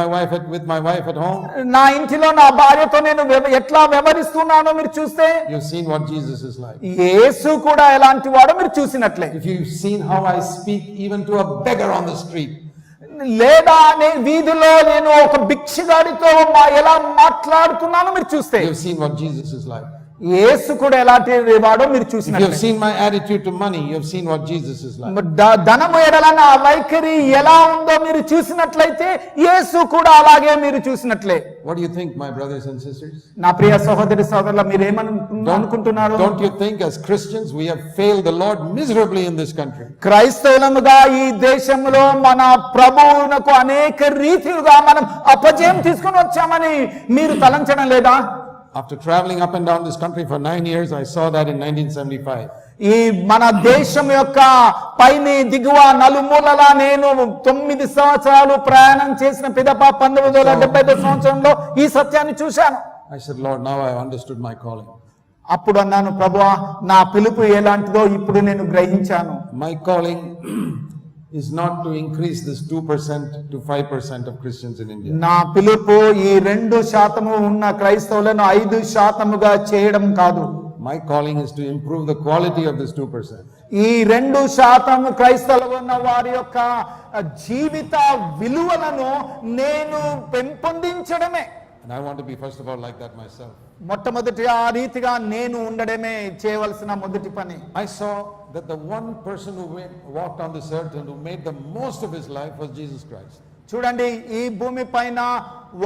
with my wife at home, నా ఇంటిలో నా భార్యతో నేను ఎట్లా వ్యవహరిస్తున్నానో మీరు చూస్తే, you've seen what Jesus is like. యేసు కూడా ఎలాంటి వాడో మీరు చూసినట్లే. If you've seen how I speak even to a beggar on the street, లేదా నేను వీధిలో నేను ఒక భిక్షగాడితో ఎలా మాట్లాడుతున్నానో మీరు చూస్తే, you've seen what Jesus is like. యేసు కూడా ఎలాంటి వాడో మీరు If you have చూసినట్లే. seen my attitude to money, you have seen what Jesus is like. ధనము ఎడల నా వైఖరి ఎలా ఉందో మీరు చూసినట్లయితే యేసు కూడా అలాగే మీరు చూసినట్లే. What do you think, my brothers and sisters? నా ప్రియ సహోదరి సోదరుల మీరు అనుకుంటున్నారు? Don't you think as Christians we have failed the Lord miserably in this country? క్రైస్తవులముగా ఈ దేశంలో మన ప్రభువునకు అనేక రీతిలుగా మనం అపజయం తీసుకొని వచ్చామని మీరు తలంచడం లేదా? After traveling up and down this country for 9 years, I saw that in 1975. ఈ మన దేశం యొక్క పైని దిగువ నలుమూలలా నేను 9 సంవత్సరాలు ప్రయాణం చేసిన పిదప 1975 సంవత్సరంలో ఈ సత్యాన్ని చూశాను. I said, Lord, now I understood my calling. అప్పుడు అన్నాను, ప్రభువా నా పిలుపు ఎలాంటిదో ఇప్పుడు నేను గ్రహించాను. My calling is not to increase this 2% to 5% of Christians in India. నా పిలుపు ఈ 2% ఉన్న క్రైస్తవులను 5%గా చేయడం కాదు. My calling is to improve the quality of this 2%. ఈ 2% క్రైస్తవులు ఉన్న వారి యొక్క జీవిత విలువలను నేను పెంపొందించడమే. And I want to be first of all like that myself. మొట్టమొదటి ఆ రీతిగా నేను ఉండడమే చేయవలసిన మొదటి పని. I saw that the one person who walked on this earth and who made the most of his life was Jesus Christ. చూడండి, ఈ భూమి పైన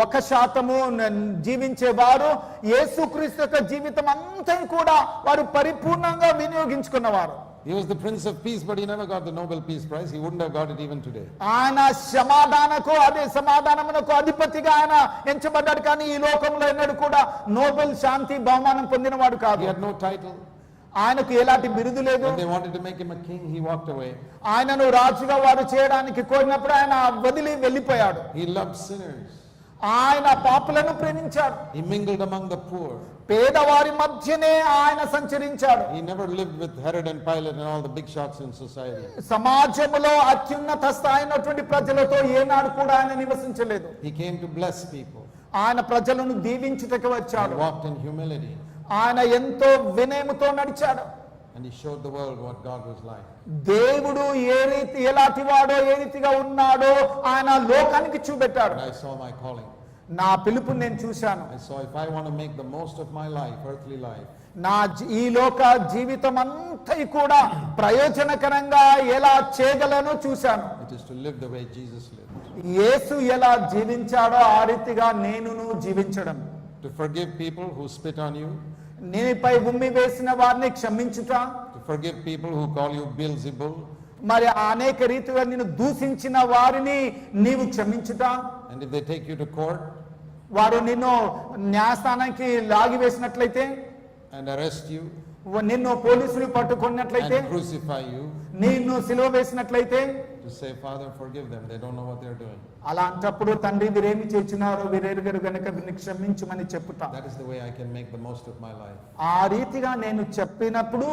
1% జీవించేవారు యేసుక్రీస్తు యొక్క జీవితం అంతా కూడా వారు పరిపూర్ణంగా వినియోగించుకున్నవారు. He was the Prince of Peace, but he never got the Nobel Peace Prize. He wouldn't have got it even today. ఆయన సమాధానమునకు అధిపతిగా ఆయన ఎంచబడ్డాడు, కానీ ఈ లోకంలో ఎన్నడూ కూడా నోబెల్ శాంతి బహుమానం పొందినవాడు కాదు. He had no title. ఆయనకు ఎలాంటి బిరుదు లేదు. When they wanted to make him a king, he walked away. ఆయనను రాజుగా వారు చేయడానికి కోరినప్పుడు ఆయన వదిలి వెళ్ళిపోయాడు. He loved sinners. ఆయన పాపులను ప్రేమించాడు. He mingled among the poor. పేదవారి మధ్యనే ఆయన సంచరించాడు. He never lived with Herod and Pilate and all the big shots in society. సమాజంలో అత్యున్నత స్థాయినటువంటి ప్రజలతో ఏనాడు కూడా ఆయన నివసించలేదు. He came to bless people. ఆయన ప్రజలను దీవించుటకు He వచ్చాడు. walked in humility. ఆయన ఎంతో వినయముతో నడిచాడు. And he showed the world what God was like. దేవుడు ఎలాంటి వాడో ఏ రీతిగా ఉన్నాడో ఆయన లోకానికి చూపెట్టాడు. And I saw my calling. నా పిలుపు నేను చూశాను. I saw if I want to make the most of my life, earthly life, ఈ లోక జీవితం అంతా కూడా ప్రయోజనకరంగా ఎలా చేయగలనో చూశాను. it is to live the way Jesus lived. యేసు ఎలా జీవించాడో ఆ రీతిగా నేనును జీవించడం. To forgive people who spit on you. నీపై ఉమ్మి వేసిన వారిని క్షమించుట. To forgive people who call you Beelzebul. మరి అనేక రీతిగా నిన్ను దూషించిన వారిని నీవు క్షమించుట. And if they take you to court వారు నిన్ను న్యాయస్థానానికి లాగివేసినట్లయితే, and arrest you, నిన్ను పోలీసులు పట్టుకున్నట్లయితే, and crucify you, నిన్ను సిలువ వేసినట్లయితే, to say, Father, forgive them, they don't know what they're doing. అలాంటప్పుడు తండ్రి వీరేమి చేస్తున్నారో వీరెరుగరు గనుక వీరిని క్షమించమని చెప్పుట. That is the way I can make the most of my life. ఆ రీతిగా నేను చెప్పినప్పుడు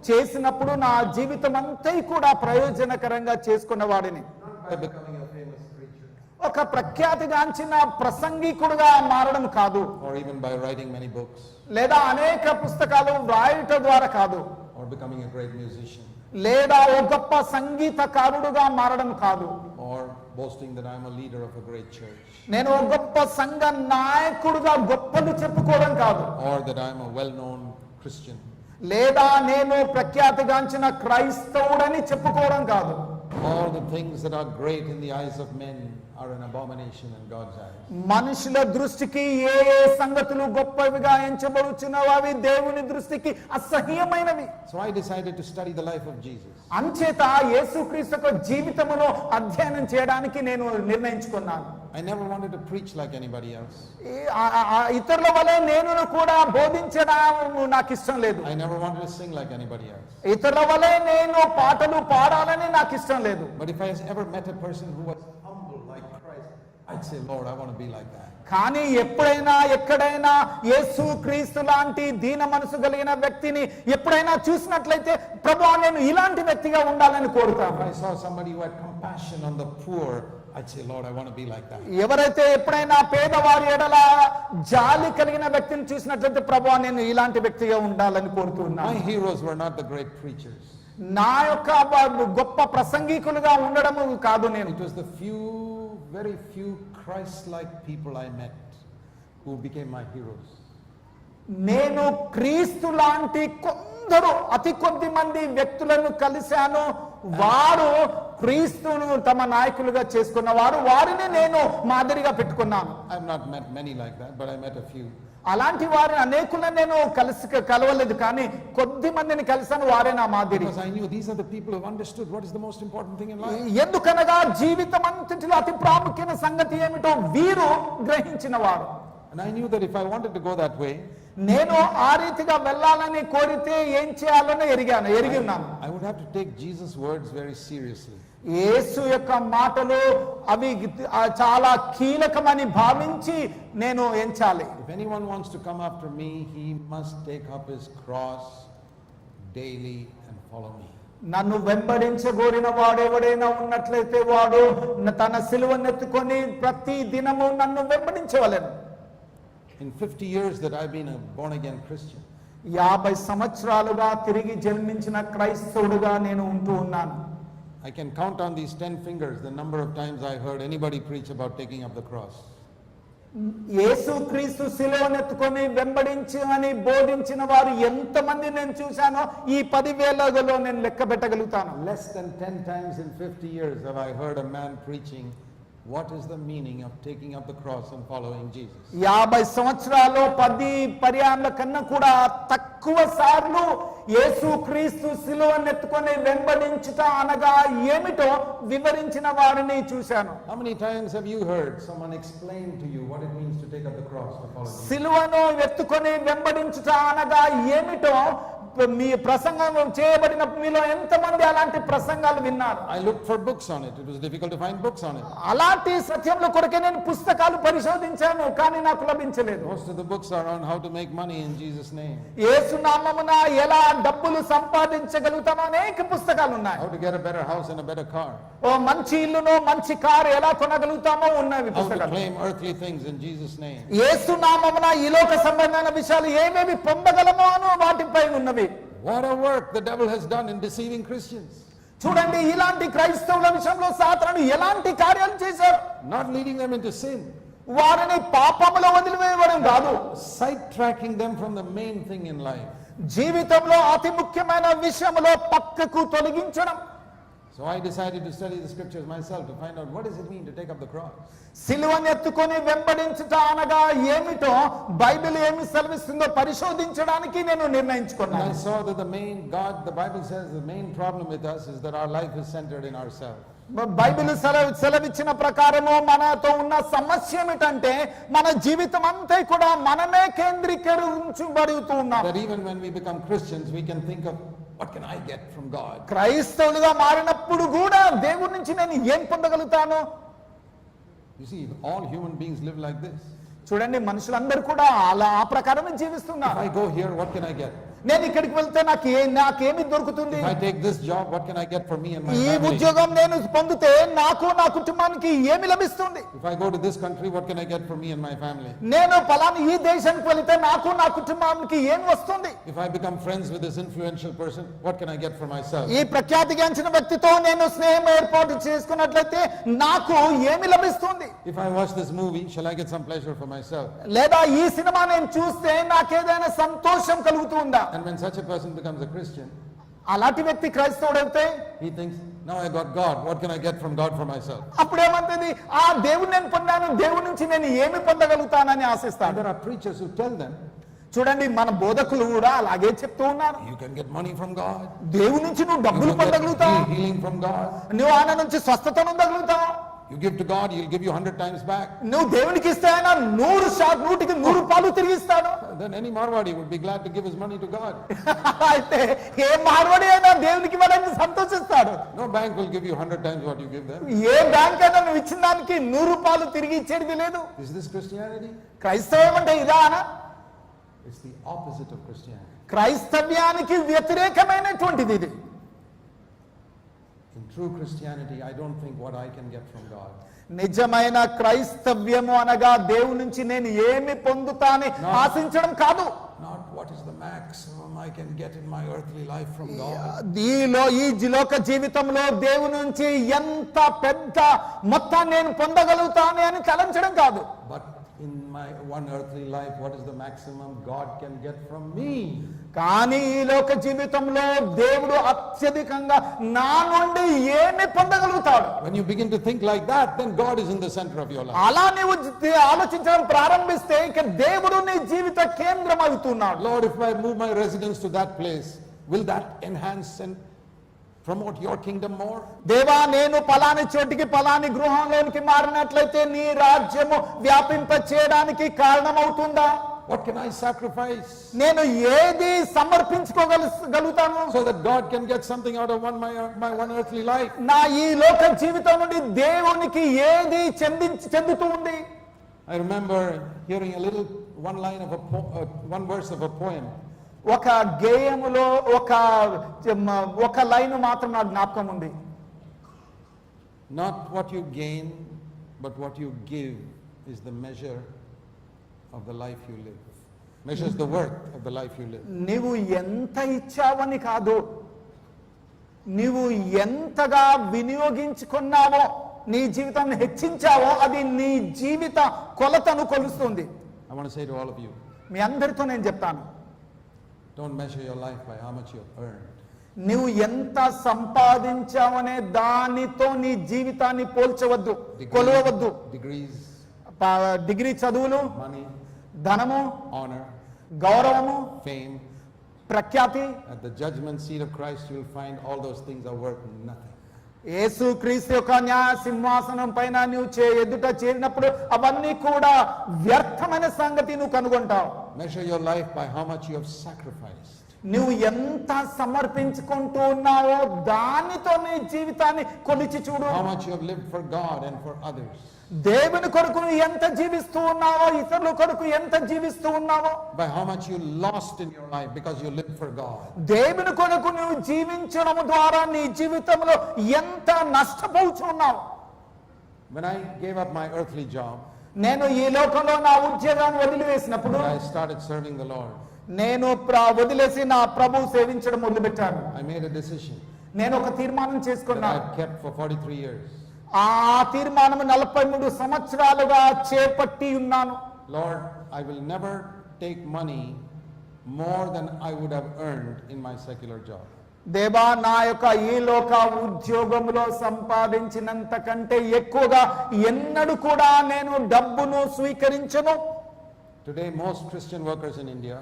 చేసినప్పుడు నా జీవితం అంతా కూడా ప్రయోజనకరంగా చేసుకున్న వాడిని. By becoming a famous preacher, ఒక ప్రఖ్యాతిగాంచిన ప్రసంగికుడుగా మారడం కాదు, or even by writing many books, లేదా అనేక పుస్తకాలు వ్రాయట ద్వారా కాదు, or becoming a great musician, లేదా ఒక గొప్ప సంగీతకారుడుగా మారడం కాదు, or boasting that I'm a leader of a great church, నేను ఒక గొప్ప సంఘ నాయకుడుగా గొప్పలు చెప్పుకోవడం కాదు, or that I'm a well-known Christian. లేదా నేను ప్రఖ్యాతిగాంచిన క్రైస్తవుడని చెప్పుకోవడం కాదు. All the things that are great in the eyes of men are an abomination in God's eyes. మనుషుల దృష్టికి ఏ సంగతులు గొప్పవిగా ఎంచబడుచున్నవో అవి దేవుని దృష్టికి అసహ్యమైనవి. So I decided to study the life of Jesus. అంచేత యేసుక్రీస్తు యొక్క జీవితమును అధ్యయనం చేయడానికి నేను నిర్ణయించుకున్నాను. I never wanted to preach like anybody else. ఇతరుల వలె నేను కూడా బోధించడం నాకు ఇష్టం లేదు. I never wanted to sing like anybody else. ఇతరుల వలె నేను పాటలు పాడాలని నాకు ఇష్టం లేదు. But if I ever met a person who was humble like Christ, I'd say, Lord, I want to be like that. కానీ ఎప్పుడైనా ఎక్కడైనా యేసు క్రీస్తు లాంటి దీన మనసు కలిగిన వ్యక్తిని ఎప్పుడైనా చూసినట్లయితే, ప్రభువా నేను ఇలాంటి వ్యక్తిగా ఉండాలని కోరుతాను. If I saw somebody who had compassion on the poor, I'd say, Lord, I want to be like that. ఎవరైతే ఎప్పుడైనా పేదవారి ఎడల జాలి కలిగిన వ్యక్తిని చూసినట్లయితే, ప్రభువా నేను ఇలాంటి వ్యక్తిగా ఉండాలని కోరుతున్నాను. My heroes were not the great preachers. నా యొక్క గొప్ప ప్రసంగికులుగా ఉండడము కాదు నేను. It was the very few Christ-like people I met who became my heroes. నేను క్రీస్తు లాంటి కొందరు అతి కొద్ది మంది వ్యక్తులను కలిశాను, వారు క్రీస్తును తమ నాయకులుగా చేసుకున్న వారిని నేను మాదిరిగా పెట్టుకున్నాను. I've not met many like that, but I met a few. అలాంటి వారు అనేకులను నేను కలవలేదు, కానీ కొద్ది మందిని కలిసాను, వారే నా మాదిరి. Because I knew these are the people who have understood what is the most important thing in life. ఎందుకనగా జీవితం అంతటిలో అతి ప్రాముఖ్యమైన సంగతి ఏమిటో వీరు గ్రహించిన వారు. And I knew that if I wanted to go that way, నేను ఆ రీతిగా వెళ్ళాలని కోరితే ఏం చేయాలని ఎరిగి ఉన్నాను. I would have to take Jesus' words very seriously. యేసు యొక్క మాటలు అవి చాలా కీలకమని భావించి నేను ఎంచాలి. If anyone wants to come after me, he must take up his cross daily and follow me. నన్ను వెంబడించగోరిన వాడెవడైనా ఉన్నట్లయితే వాడు తన సిలువనెత్తుకొని ప్రతి దినము నన్ను వెంబడించవలెను. In 50 years that I've been a born again Christian, 50 సంవత్సరాలుగా తిరిగి జన్మించిన క్రైస్తవుడుగా నేను ఉంటూ ఉన్నాను. I can count on these 10 fingers the number of times I heard anybody preach about taking up the cross. యేసు క్రీస్తు సిలువనెత్తుకొని వెంబడించి అని బోధించిన వారు ఎంతమంది నేను చూశానో ఈ 10,000లో నేను లెక్క పెట్టగలుగుతాను. Less than 10 times in 50 years have I heard a man preaching what is the meaning of taking up the cross and following Jesus. 50 సంవత్సరాల్లో 10 పర్యాయాల కన్నా కూడా తక్కువ సార్లు యేసు క్రీస్తు సిలువనెత్తుకొని వెంబడించుట అనగా ఏమిటో వివరించిన వారిని చూశాను. How many times have you heard someone explain to you what it means to take up the cross to follow Jesus? సిలువను ఎత్తుకొని వెంబడించుట అనగా ఏమిటో మీ ప్రసంగం చేయబడిన మీలో ఎంతమంది అలాంటి ప్రసంగాలు విన్నారు? I looked for books on it. It was difficult to find books on it. అలాంటి సత్యంలో కొరకే నేను పుస్తకాలు పరిశోధించాను, కానీ నాకు లభించలేదు. Most of the books are on how to make money in Jesus' name. యేసు నామమున ఎలా డబ్బులు సంపాదించగలుగుతామో అనేక పుస్తకాలు ఉన్నాయి. How to get a better house and a better car. ఓ మంచి ఇల్లును మంచి కారు ఎలా కొనగలుగుతామో ఉన్నవి How to పుస్తకాలు. claim earthly things in Jesus' name. యేసు నామమున ఈ లోక సంబంధమైన విషయాలు ఏమేమి పొందగలమో అను వాటిపై ఉన్నవి. What a work the devil has done in deceiving Christians. చూడండి, ఇలాంటి క్రైస్తవుల విషయంలో సాతానుడు ఎలాంటి కార్యాలు చేశారు. Not leading them into sin. వారిని పాపములో వదిలివేయడం కాదు, Sidetracking them from the main thing in life. జీవితంలో అతి ముఖ్యమైన విషయంలో పక్కకు తొలగించడం. So I decided to study the scriptures myself to find out what does it mean to take up the cross. సిలువను ఎత్తుకొని వెంబడించుట అనగా ఏమిటో బైబిల్ ఏమి సెలవిస్తుందో పరిశోధించడానికి నేను And I నిర్ణయించుకున్నాను. saw that the Bible says the main problem with us is that our life is centered in ourselves. Bible సెలవిచ్చిన ప్రకారము మనతో ఉన్న సమస్య ఏమిటంటే మన జీవితం అంతా కూడా మనమే కేంద్రీకరించబడుతూ ఉన్నాం. That even when we become Christians, we can think of what can I get from God. క్రైస్తవులుగా మారినప్పుడు కూడా దేవుడి నుంచి నేను ఏం పొందగలుగుతాను? You see, all human beings live like this. చూడండి, మనుషులందరూ కూడా అలా ఆ ప్రకారమే If జీవిస్తున్నారు. I go here, what can I get? నేను ఇక్కడికి వెళ్తే నాకేమి దొరుకుతుంది? If I take this job, what can I get for me and my ఈ family? ఉద్యోగం నేను పొందితే నాకు నా కుటుంబానికి ఏమి లభిస్తుంది? If I go to this country, what can I get for me and my family? నేను పలానా ఈ దేశానికి వెళితే నాకు నా కుటుంబానికి ఏమి వస్తుంది? If I become friends with this influential person, what can I get for myself? ఈ ప్రఖ్యాతిగాంచిన వ్యక్తితో నేను స్నేహం ఏర్పాటు చేసుకున్నట్లయితే నాకు ఏమి లభిస్తుంది? If I watch this movie, shall I get some pleasure for myself? లేదా ఈ సినిమా నేను చూస్తే నాకేదైనా సంతోషం కలుగుతుందా? And when such a person becomes a Christian, అలాంటి వ్యక్తి క్రైస్తవుడైతే he thinks, now I got God, what can I get from God for myself? అప్పుడేమంటది, ఆ దేవుని నేను పొందాను, దేవుడి నుంచి నేను ఏమి పొందగలుగుతానని And ఆశిస్తాను. there are preachers who tell them, చూడండి, మన బోధకులు కూడా అలాగే చెప్తూ ఉన్నారు. you can get money from God, దేవుడి నుంచి నువ్వు you డబ్బులు can పొందగలుగుతావు, get healing from God. నువ్వు ఆయన నుంచి స్వస్థతను పొందగలుగుతావు. You give to God, he'll give you 100 times back. నువ్వు దేవునికి ఇస్తే ఆయన 100కి 100 పాలు తిరిగి ఇస్తాడు. Then any Marwadi would be glad to give his money to God. అయితే ఏ మార్వాడి అయినా దేవునికి ఇవ్వడానికి సంతోషిస్తాడు. No bank will give you 100 times what you give them. A bank అయినా నువ్వు ఇచ్చిన దానికి 100 పాలు తిరిగి ఇచ్చేది లేదు. Is this Christianity? క్రైస్తవం అంటే ఇదానా? It's the opposite of Christianity. క్రైస్తవ్యానికి వ్యతిరేకమైనటువంటిది ఇది. In true Christianity, I don't think what I can get from God. నిజమైన క్రైస్తవ్యము అనగా దేవుని నుంచి నేను ఏమి పొందుతాని ఆశించడం కాదు. Not what is the maximum I can get in my earthly life from God. ఈ లోక జీవితంలో దేవుని నుంచి ఎంత పెద్ద మొత్తాన్ని నేను పొందగలుగుతాను అని తలంచడం కాదు. But in my one earthly life, what is the maximum God can get from me? కానీ ఈ లోక జీవితంలో దేవుడు అత్యధికంగా నా నుండి ఏమి పొందగలుగుతాడు? When you begin to think like that, then God is in the center of your life. అలా నీవు ఆలోచించడం ప్రారంభిస్తే ఇక దేవుడు నీ జీవిత కేంద్రం అవుతున్నాడు. Lord, if I move my residence to that place, will that enhance and promote your kingdom more? దేవా, నేను పలాని చోటికి పలాని గృహంలోనికి మారినట్లయితే నీ రాజ్యము వ్యాపింప చేయడానికి కారణమవుతుందా? What can I sacrifice నేను ఏది సమర్పించుకోగలుగుతాను so that God can get something out of my one earthly life? నా ఈ లోక జీవితం నుండి దేవునికి ఏది చెందుతూ ఉంది? I remember hearing a little one line of one verse of a poem. ఒక గేయములో ఒక లైన్ మాత్రం నాకు జ్ఞాపకం ఉంది. Not what you gain, but what you give is the measure of the life you live. Measures the worth of the life you live. నీవు ఎంత ఇచ్చావని కాదు, నీవు ఎంతగా వినియోగించుకున్నావో, నీ జీవితాన్ని హెచ్చించావో అది నీ జీవిత కొలతను కొలుస్తుంది. I want to say to all of you, మీ అందరితో నేను చెప్తాను, don't measure your life by how much you have earned. నువ్వు ఎంత సంపాదించావనే దానితో నీ జీవితాన్ని పోల్చవద్దు, కొలవవద్దు. Degrees, డిగ్రీ చదువులు, money, ధనము, honor, గౌరవము, fame. ప్రఖ్యాతి, At the judgment seat of Christ, you will find all those things are worth nothing. యేసు క్రీస్తు యొక్క న్యాయ సింహాసనం పైన నువ్వు ఎదుట చేరినప్పుడు అవన్నీ కూడా వ్యర్థమైన సంగతి నువ్వు కనుగొంటావు. Measure your life by how much you have sacrificed. నువ్వు ఎంత సమర్పించుకుంటూ ఉన్నావో దానితో నీ జీవితాన్ని కొలిచి చూడు. How much you have lived for God and for others. దేవుని కొరకు నువ్వు ఎంత జీవిస్తూ ఉన్నావో, ఇతరుల కొరకు ఎంత జీవిస్తూ ఉన్నావో. By how much you lost in your life because you lived for God. దేవుని కొరకు నువ్వు జీవించడం ద్వారా నీ జీవితంలో ఎంత నష్టపోతున్నావు. When I gave up my earthly job, నేను ఈ లోకంలో నా ఉద్యోగాన్ని వదిలివేసినప్పుడు, I started serving the Lord. నేను వదిలేసి నా ప్రభు సేవించడం మొదలుపెట్టాను. I made a decision నేను ఒక తీర్మానం that చేసుకున్నాను. I've kept for 43 years. ఆ తీర్మానం 43 సంవత్సరాలుగా చేపట్టి ఉన్నాను. Lord, I will never take money more than I would have earned in my secular job. దేవా, నా యొక్క ఈ లోక ఉద్యోగంలో సంపాదించినంత కంటే ఎక్కువగా ఎన్నడూ కూడా నేను డబ్బును స్వీకరించను. Today, most Christian workers in India,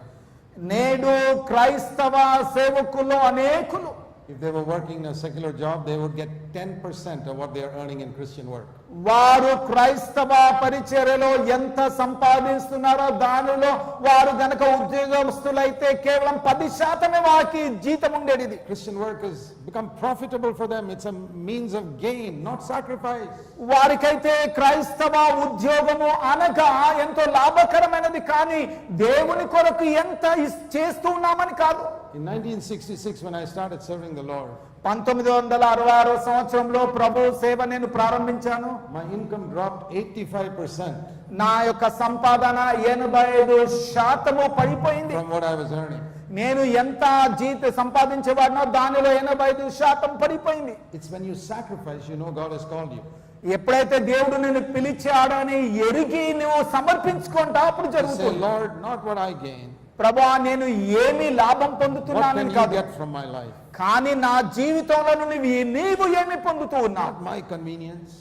నేడు క్రైస్తవ సేవకులు అనేకులు, if they were working in a secular job, they would get 10% of what they are earning in Christian work. వారు క్రైస్తవ పరిచర్యలో ఎంత సంపాదిస్తున్నారో దానిలో వారు గనక ఉద్యోగస్తులైతే కేవలం 10% వారికి జీతం ఉండేది. Christian work has become profitable for them. It's a means of gain, not sacrifice. వారికైతే క్రైస్తవ ఉద్యోగము అనగా ఎంతో లాభకరమైనది, కానీ దేవుని కొరకు ఎంత చేస్తూ ఉన్నామని కాదు. In 1966, when I started serving the Lord, 1966 సంవత్సరంలో ప్రభు సేవ నేను ప్రారంభించాను. my income dropped 85% నా యొక్క సంపాదన 85% పడిపోయింది. from what I was earning. నేను ఎంత సంపాదించేవాడినో దానిలో 85% పడిపోయింది. It's when you sacrifice, you know God has called you. ఎప్పుడైతే దేవుడు నిన్ను పిలిచాడని ఎరిగి నువ్వు సమర్పించుకుంటావు అప్పుడు You say, జరుగుతుంది. Lord, not what I gain. ప్రభువా, నేను ఏమి లాభం What పొందుతున్నానని can you కాదు, get from my life? కానీ నా జీవితంలో నీవు ఏమి పొందుతూ ఉన్నావు, Not my convenience.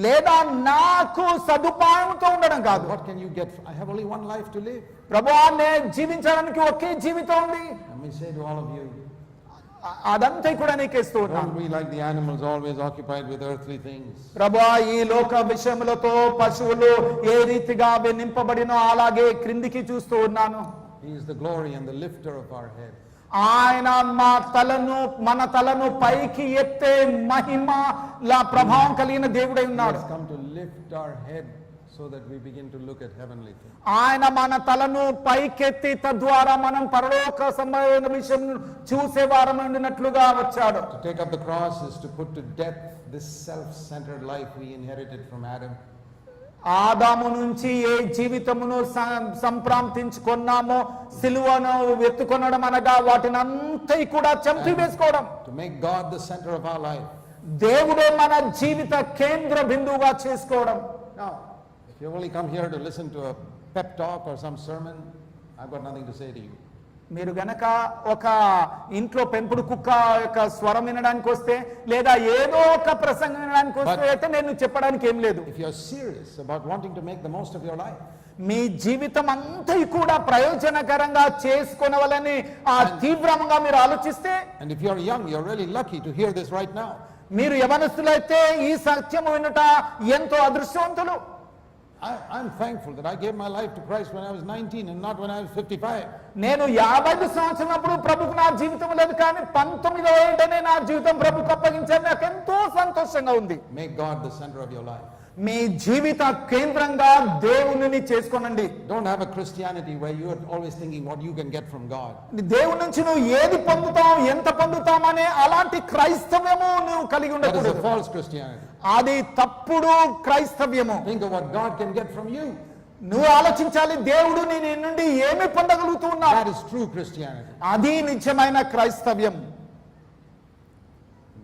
లేదా నాకు సదుపాయంతో ఉండడం కాదు. What can you get? I have only one life to live. ప్రభువా, నేను జీవించడానికి ఒకే జీవితం ఉంది. Let me say to all of you, అదంతా కూడా నీకు ఇస్తూ don't ఉన్నాను. be like the animals always occupied with earthly things. ప్రభువా, ఈ లోక విషయములతో పశువులు ఏ రీతిగా నింపబడినో అలాగే క్రిందికి చూస్తూ ఉన్నాను. He is the glory and the lifter of our head. ఆయన మన తలను పైకి ఎత్తే మహిమ ప్రభావం కలిగిన దేవుడై He ఉన్నాడు. has come to lift our head so that we begin to look at heavenly things. ఆయన మన తలను పైకెత్తి తద్వారా మనం పరలోక సంబంధమైన విషయం చూసే వారం ఉండినట్లుగా వచ్చాడు. To take up the cross is to put to death this self-centered life we inherited from Adam. ఆదాము నుంచి ఏ జీవితమును సంప్రాప్తించుకున్నామో సిలువను ఎత్తుకొనడం అనగా వాటిని అంతా కూడా చంపివేసుకోవడం. To make God the center of our life. దేవుడే మన జీవిత కేంద్ర బిందువుగా చేసుకోవడం. Now, if you only come here to listen to a pep talk or some sermon, I've got nothing to say to you. మీరు గనక ఒక ఇంట్లో పెంపుడు కుక్క యొక్క స్వరం వినడానికి వస్తే లేదా ఏదో ఒక ప్రసంగం వినడానికి వస్తే అయితే నేను చెప్పడానికి ఏం లేదు. If you're serious about wanting to make the most of your life, మీ జీవితం అంతా కూడా ప్రయోజనకరంగా చేసుకొనవలని ఆ తీవ్రంగా మీరు ఆలోచిస్తే, and if you're young, you're really lucky to hear this right now. మీరు యవనస్తులైతే ఈ సత్యము వినుట ఎంతో అదృష్టవంతులు. I'm thankful that I gave my life to Christ when I was 19 and not when I was 55. నేను 55 సంవత్సరాలప్పుడు ప్రభుకు నా జీవితం లేదు, కానీ 19వ ఏటనే నా జీవితం ప్రభుకు అప్పగించాను. నాకు ఎంతో సంతోషంగా ఉంది. Make God the center of your life. మీ జీవిత కేంద్రంగా దేవునిని చేసుకోనండి. Don't have a Christianity where you are always thinking what you can get from God. దేవుని నుంచి నువ్వు ఏది పొందుతావు, ఎంత పొందుతామనే అలాంటి క్రైస్తవ్యము నువ్వు కలిగి That is a ఉండకూడదు. false Christianity. అది తప్పుడు క్రైస్తవ్యము. Think of what God can get from you. నువ్వు ఆలోచించాలి, దేవుడు నీ నుండి ఏమి పొందగలుగుతూ ఉన్నావు. That is true Christianity. అది నిజమైన క్రైస్తవ్యం.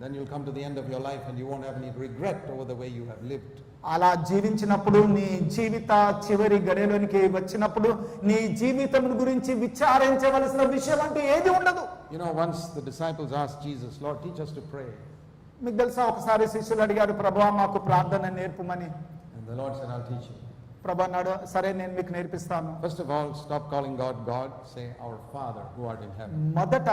Then you'll come to the end of your life and you won't have any regret over the way you have lived. అలా జీవించినప్పుడు నీ జీవిత చివరి గడిలోనికి వచ్చినప్పుడు నీ జీవితం గురించి విచారించవలసిన విషయం అంటూ ఏది ఉండదు. You know, once the disciples asked Jesus, Lord, teach us to pray. మీకు తెలుసా, ఒకసారి శిష్యులు అడిగారు, ప్రభువా మాకు ప్రార్థన నేర్పమని. And the Lord said, I'll teach you. ప్రభు అన్నాడు, సరే నేను మీకు నేర్పిస్తాను. First of all, stop calling God God. Say, our Father who art in heaven. మొదట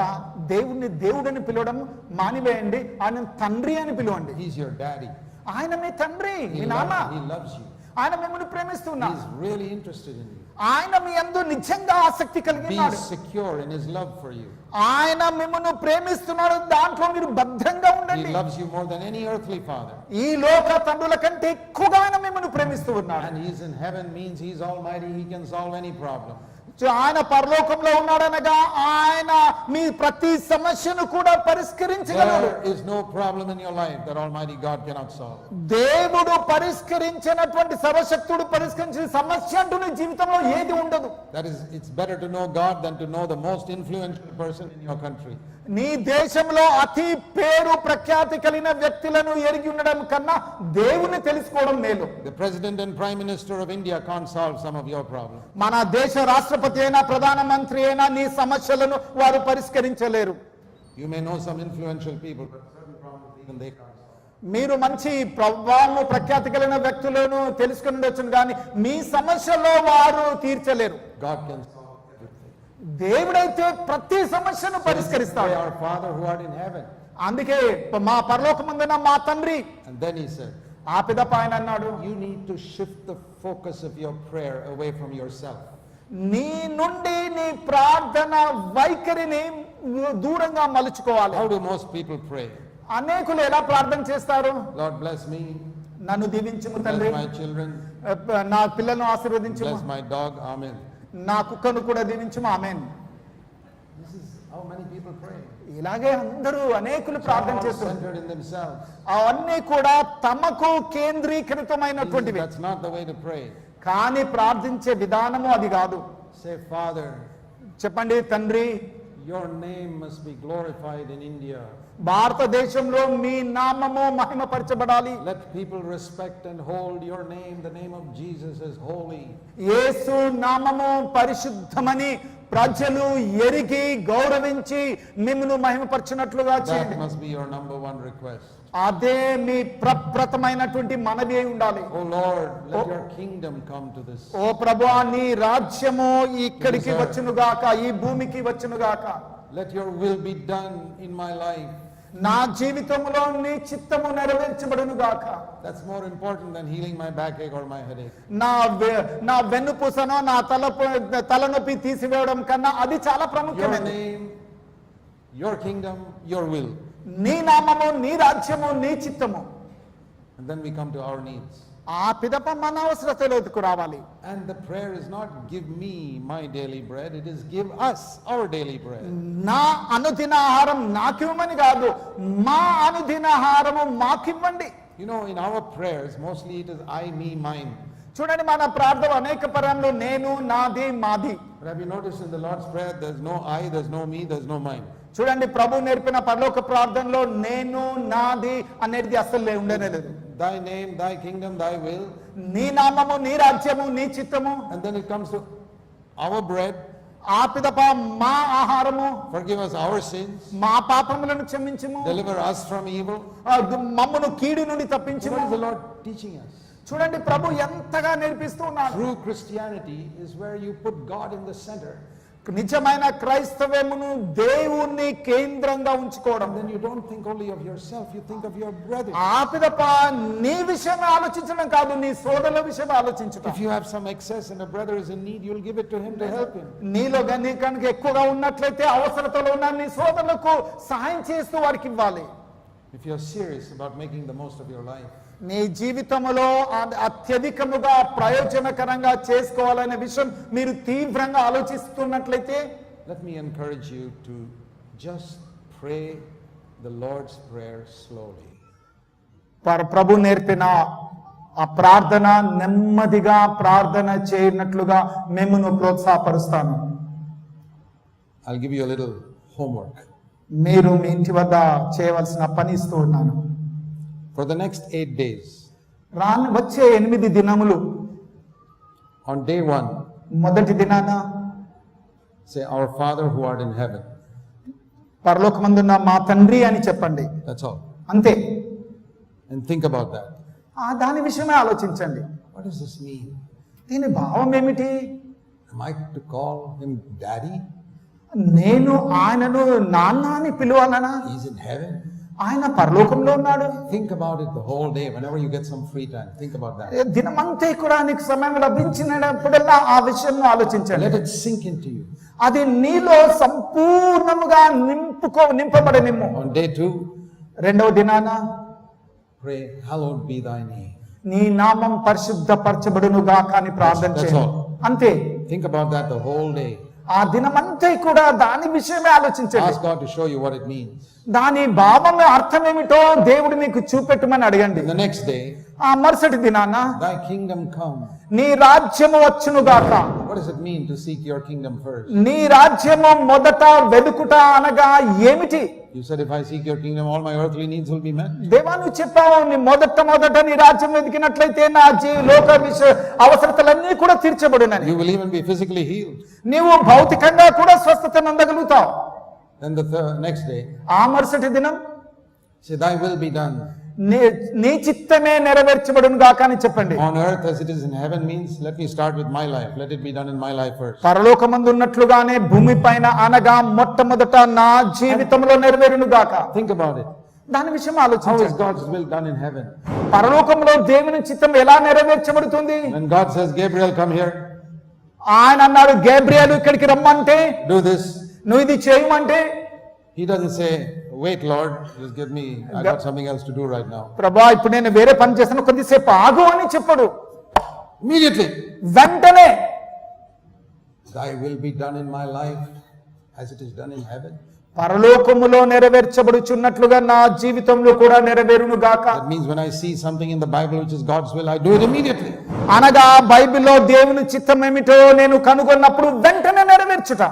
దేవుడిని దేవుడని పిలవడం మానివేయండి, ఆయన తండ్రి అని పిలవండి. He's your daddy. ఆయన మీ తండ్రి, మీ He నాన్న. loves you. ఆయన మిమ్మల్ని ప్రేమిస్తున్నా. He's really interested in you. ఆయన మీ యందు నిజంగా ఆసక్తి కలిగి Be ఉన్నాడు. secure in His love for you. ఆయన మిమ్మల్ని ప్రేమిస్తున్నాడు, దాంట్లో మీరు భద్రంగా He ఉండండి. loves you more than any earthly father. ఈ లోక తండ్రుల కంటే ఎక్కువగా ఆయన మిమ్మల్ని ప్రేమిస్తూ ఉన్నాడు. And He's in heaven means He's almighty. He can solve any problem. ఆయన పరలోకంలో ఉన్నాడనగా ఆయన మీ ప్రతి సమస్యను కూడా పరిష్కరించగలడు. There is no problem in your life that Almighty God cannot solve. దేవుడు పరిష్కరించినటువంటి సర్వశక్తుడు పరిష్కరించిన సమస్య అంటూ నీ జీవితంలో ఏది ఉండదు. That is, it's better to know God than to know the most influential person in your country. నీ దేశంలో అతి పేరు ప్రఖ్యాతి కలిగిన వ్యక్తులను ఎరిగి ఉండడం కన్నా దేవుని తెలుసుకోవడం మేలు. The President and Prime Minister of India can't solve some of your problems. మన దేశ రాష్ట్రపతి అయినా ప్రధానమంత్రి అయినా నీ సమస్యలను వారు పరిష్కరించలేరు. You may know some influential people, but certain problems even they can't solve. మీరు మంచి ప్రభావము ప్రఖ్యాతి కలిగిన వ్యక్తులను తెలుసుకుని ఉండొచ్చును, కానీ మీ సమస్యలో వారు తీర్చలేరు. God can solve everything. దేవుడైతే ప్రతి సమస్యను Pray, పరిష్కరిస్తాడు. our Father who art in heaven. అందుకే మా పరలోకమందున మా తండ్రి. And then He said, ఆ పిదప ఆయన అన్నాడు, you need to shift the focus of your prayer away from yourself. నీ నుండి నీ ప్రార్థన వైఖరిని దూరంగా మలుచుకోవాలి. How do most people pray? అనేకులు ఎలా ప్రార్థన చేస్తారు? Lord, bless me. నన్ను దీవించుము Bless తండ్రి, my children. నా పిల్లలను ఆశీర్వదించుము, Bless my dog. Amen. నా కుక్కను కూడా దీవించుము, ఆమేన్. This is how many people pray. ఇలాగే అందరూ అనేకులు ప్రార్థన All చేస్తారు. centered in themselves. అవన్నీ కూడా తమకు కేంద్రీకృతమైనటువంటివి. That's not the way to pray. కానీ ప్రార్థించే విధానము అది కాదు. Say, Father, చెప్పండి, తండ్రి, your name must be glorified in India. భారతదేశంలో మీ నామము మహిమపరచబడాలి. Let people respect and hold your name, the name of Jesus, as holy. యేసు నామము పరిశుద్ధమని ప్రజలు ఎరిగి గౌరవించి మిమ్మును మహిమపరచినట్లుగా That చేయండి. must be your number one request. అదే మీ ప్రప్రథమైనటువంటి మనవి అయి ఉండాలి. Oh Lord, let your kingdom come to this. ఓ ప్రభువా, నీ రాజ్యము ఇక్కడికి వచ్చునుగాక, ఈ భూమికి వచ్చునుగాక. Let your will be done in my life. నా జీవితంలో నీ చిత్తము నెరవేర్చబడునుగాక. That's more important than healing my backache or my headache. నా వెన్నుపూసనో నా తలనొప్పి తీసివేయడం కన్నా అది చాలా Your ప్రాముఖ్యమైనది. name, your kingdom, your will. నీ నామము, నీ రాజ్యము, నీ చిత్తము. And then we come to our needs. ఆ పిదప మన అవసరతలోకి రావాలి. And the prayer is not give me my daily bread, it is give us our daily bread. నా అనుదిన ఆహారం నాకివ్వమని కాదు, మా అనుదిన ఆహారము మాకివ్వండి. You know, in our prayers, mostly it is I, me, mine. చూడండి, మన ప్రార్థన అనేక పరంలో నేను, నాది, మాది. But have you noticed in the Lord's Prayer, there's no I, there's no me, there's no mine. చూడండి, ప్రభు నేర్పిన పరలోక ప్రార్థనలో నేను, నాది అనేది అసలు ఉండనే లేదు. Thy name, thy kingdom, thy will. నీ నామము, నీ రాజ్యము, నీ చిత్తము. And then it comes to our bread. ఆ పిదప మా ఆహారము. Forgive us our sins. మా పాపములను క్షమించుము. Deliver us from evil. మమ్మును కీడు నుండి తప్పించుము. What is the Lord teaching us? చూడండి, ప్రభు ఎంతగా నేర్పిస్తూ ఉన్నాడు. True Christianity is where you put God in the center. నిజమైన క్రైస్తవమును దేవుణ్ణి కేంద్రంగా ఉంచుకోవడం. Then you don't think only of yourself, you think of your brother. ఆ పిదప నీ విషయం ఆలోచించడం కాదు, నీ సోదరుల విషయం ఆలోచించడం. If you have some excess and a brother is in need, you'll give it to him to help him. నీలో నీ కనుక ఎక్కువగా ఉన్నట్లయితే అవసరతలో ఉన్న నీ సోదరులకు సహాయం చేస్తూ వారికి ఇవ్వాలి. If you're serious about making the most of your life, నీ జీవితంలో అత్యధికముగా ప్రయోజనకరంగా చేసుకోవాలనే విషయం మీరు తీవ్రంగా ఆలోచిస్తున్నట్లయితే, let me encourage you to just pray the Lord's Prayer slowly. ప్రభు నేర్పిన ఆ ప్రార్థన నెమ్మదిగా ప్రార్థన చేయనట్లుగా మిమ్మును ప్రోత్సాహపరుస్తాను. I'll give you a little homework. మీరు మీ ఇంటి వద్ద చేయవలసిన పని ఇస్తూ ఉన్నాను. For the next 8 days, వచ్చే 8 దినములు, on day 1, మొదటి దినాన say, Our Father who art in heaven. పరలోకమందున్న మా తండ్రి అని చెప్పండి. That's all. అంతే. And think about that. దాని విషయమే ఆలోచించండి. What does this mean? దీని భావం ఏమిటి? Am I to call him Daddy? నేను ఆయనను నాన్న అని పిలవాలనా? He's in heaven. ఆయన పరలోకంలో ఉన్నాడు. Think about it the whole day. Whenever you get some free time, think about that. దినమంతా కూడా నీకు సమయం లభించినప్పుడల్లా ఆ విషయం ఆలోచించండి. Let it sink into you. అది నీలో సంపూర్ణముగా నింపబడనిమ్ము. On day 2, రెండవ దినాన pray, hallowed be thy name. నీ నామం పరిశుద్ధపరచబడును గాక అని ప్రార్థన That's చేయండి. all. అంతే. Think about that the whole day. ఆ దినమంతా కూడా దాని విషయమే ఆలోచించండి. Ask God to show you what it means. దాని భావం అర్థం ఏమిటో దేవుడు మీకు చూపెట్టమని అడగండి. The next day, ఆ మరుసటి దినాన thy kingdom come. నీ రాజ్యము వచ్చును గాక. What does it mean to seek your kingdom first? నీ రాజ్యము మొదట వెదుకుట అనగా ఏమిటి? You said, if I seek your kingdom, all my earthly needs will be met. దేవా, నువ్వు చెప్పావు, నీ మొదట నీ రాజ్యం వెతికినట్లయితే నా లోక అవసరతలన్నీ కూడా తీర్చబడునని. You will even be physically healed. నీవు భౌతికంగా కూడా స్వస్థత నందగలుగుతావు. Then the next day, ఆ మరుసటి దినం say, thy will be done. నీ చిత్తమే నెరవేర్చబడును గాక అని చెప్పండి. On earth as it is in heaven means, let me start with my life. Let it be done in my life first. పరలోకమందు ఉన్నట్లుగానే భూమి పైన అనగా మొట్టమొదట నా జీవితంలో నెరవేరును గాక. Think about it. దాని విషయం How is ఆలోచించండి. God's will done in heaven? పరలోకంలో దేవుని చిత్తం ఎలా నెరవేర్చబడుతుంది? When God says, Gabriel, come here, ఆయన అన్నాడు, గేబ్రియలు ఇక్కడికి రమ్మంటే, do this. నువ్వు ఇది చేయమంటే, He doesn't say, wait, Lord, just give me, I got something else to do right now. ప్రభా ఇప్పుడు నేను వేరే పని చేస్తాను, కొద్దిసేపు ఆగు అని చెప్పడు. Immediately, వెంటనే thy will be done in my life as it is done in heaven. పరలోకములో నెరవేర్చబడుచున్నట్లుగా నా జీవితంలో కూడా నెరవేరును గాక. That means when I see something in the Bible which is God's will, I do it immediately. అనగా బైబిల్లో దేవుని చిత్తం ఏమిటో నేను కనుగొన్నప్పుడు వెంటనే నెరవేర్చుట.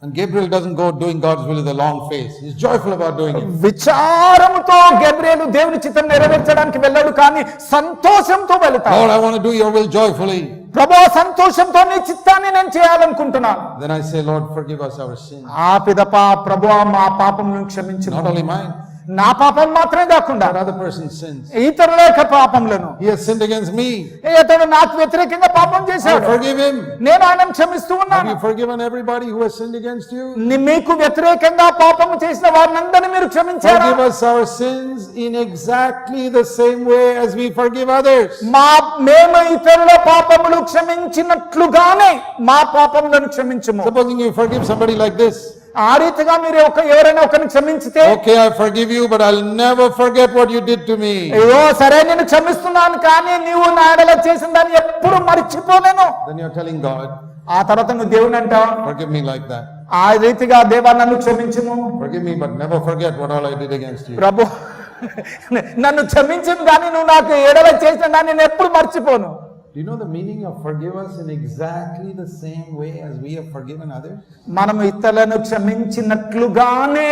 And Gabriel doesn't go doing God's will with a long face. He's joyful about doing it. విచారముతో గేబ్రియలు దేవుని చిత్తం నెరవేర్చడానికి వెళ్ళాడు, కానీ సంతోషంతో వెళ్తాడు. Lord, I want to do your will joyfully. ప్రభా, సంతోషంతో నీ చిత్తాన్ని నేను చేయాలనుకుంటున్నాను. Then I say, Lord, forgive us our sins. ఆ పిదప ప్రభువా మా పాపములను క్షమించు. Not only mine, నా పాపం మాత్రమే కాకుండా but other person's sins. ఇతరుల యొక్క పాపములను. He has sinned against me. ఇతడు నాకు వ్యతిరేకంగా పాపం I చేశాడు, forgive him. నేను ఆయనను క్షమిస్తూ Have ఉన్నాను. you forgiven everybody who has sinned against you? మీకు వ్యతిరేకంగా పాపము చేసిన వారినందరినీ మీరు క్షమించారా? Forgive us our sins in exactly the same way as we forgive others. మేము ఇతరుల పాపములు క్షమించినట్లుగానే మా పాపములను క్షమించుము. Supposing you forgive somebody like this. ఆ రీతిగా మీరు ఎవరైనా ఒకరిని క్షమించితే, Okay, I forgive you, but I'll never forget what you did to me. అయ్యో సరే నేను క్షమిస్తున్నాను, కానీ నీవు నా ఎడల చేసిన దాన్ని ఎప్పుడు మర్చిపోలేను. Then you're telling God, ఆ తర్వాత నువ్వు దేవుని అంటావు, forgive me like that. ఆ రీతిగా దేవా నన్ను క్షమించుము. Forgive me, but never forget what all I did against you. ప్రభు నన్ను క్షమించను, కానీ నువ్వు నాకు ఎడల చేసిన దాన్ని నేను ఎప్పుడు మర్చిపోను. Do you know the meaning of forgive us in exactly the same way as we have forgiven others? మనము ఇతరులను క్షమించినట్లుగానే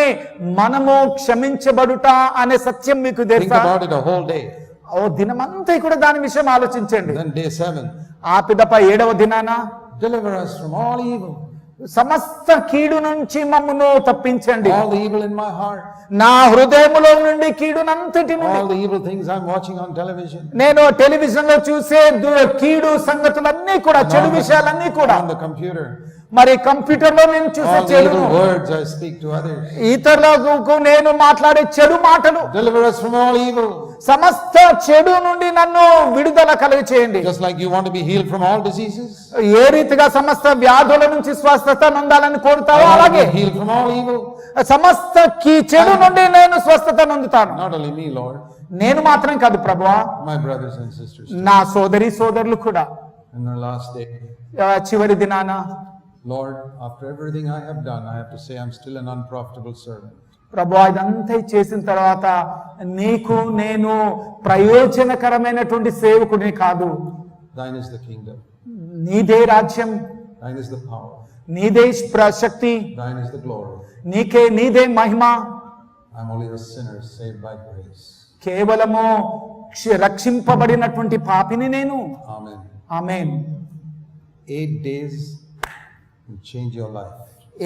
మనము క్షమించబడుట అనే సత్యం మీకు Think తెలుసా? about it a whole day. ఓ దినమంతా కూడా దాని విషయం ఆలోచించండి. Then day 7, ఆ పిదప 7వ దినాన deliver us from all evil. సమస్త కీడు నుంచి మమ్మును తప్పించండి. All the evil in my heart. నా హృదయములో నుండి కీడునంతటి నుండి, All the evil things I'm watching on television. నేను టెలివిజన్ లో చూసే కీడు సంగతులన్నీ కూడా, చెడు విషయాలన్నీ కూడా, On the computer. మరి కంప్యూటర్ లో నేను చూసే All the చెడు, evil words I speak to others. ఇతరులకు నేను మాట్లాడే చెడు మాటలు, Deliver us from all evil. సమస్త చెడు నుండి నన్ను విడుదల కలుగ చేయండి. Just like you want to be healed from all diseases. ఏ రీతిగా సమస్త వ్యాధుల నుంచి స్వస్థత నొందాలని కోరుతావో I want to అలాగే be healed from all evil. సమస్త చెడు నుండి నేను స్వస్థత నొందుతాను. Not only me, Lord. నేను మాత్రం కాదు ప్రభువా, My brothers and sisters. నా సోదరులు కూడా. And the last day, చివరి దినాన, Lord, after everything I have done, I have to say I'm still an unprofitable servant. ప్రభువా ఇదంతా చేసిన తర్వాత నీకు నేను ప్రయోజనకరమైనటువంటి సేవకుడిని కాదు. Thine is the kingdom. నీదే రాజ్యం, Thine is the power. నీదే శక్తి, Thine is the glory. నీదే మహిమ. I'm only a sinner saved by grace. కేవలము రక్షింపబడినటువంటి పాపిని నేను. Amen. Amen. 8 days will change your life.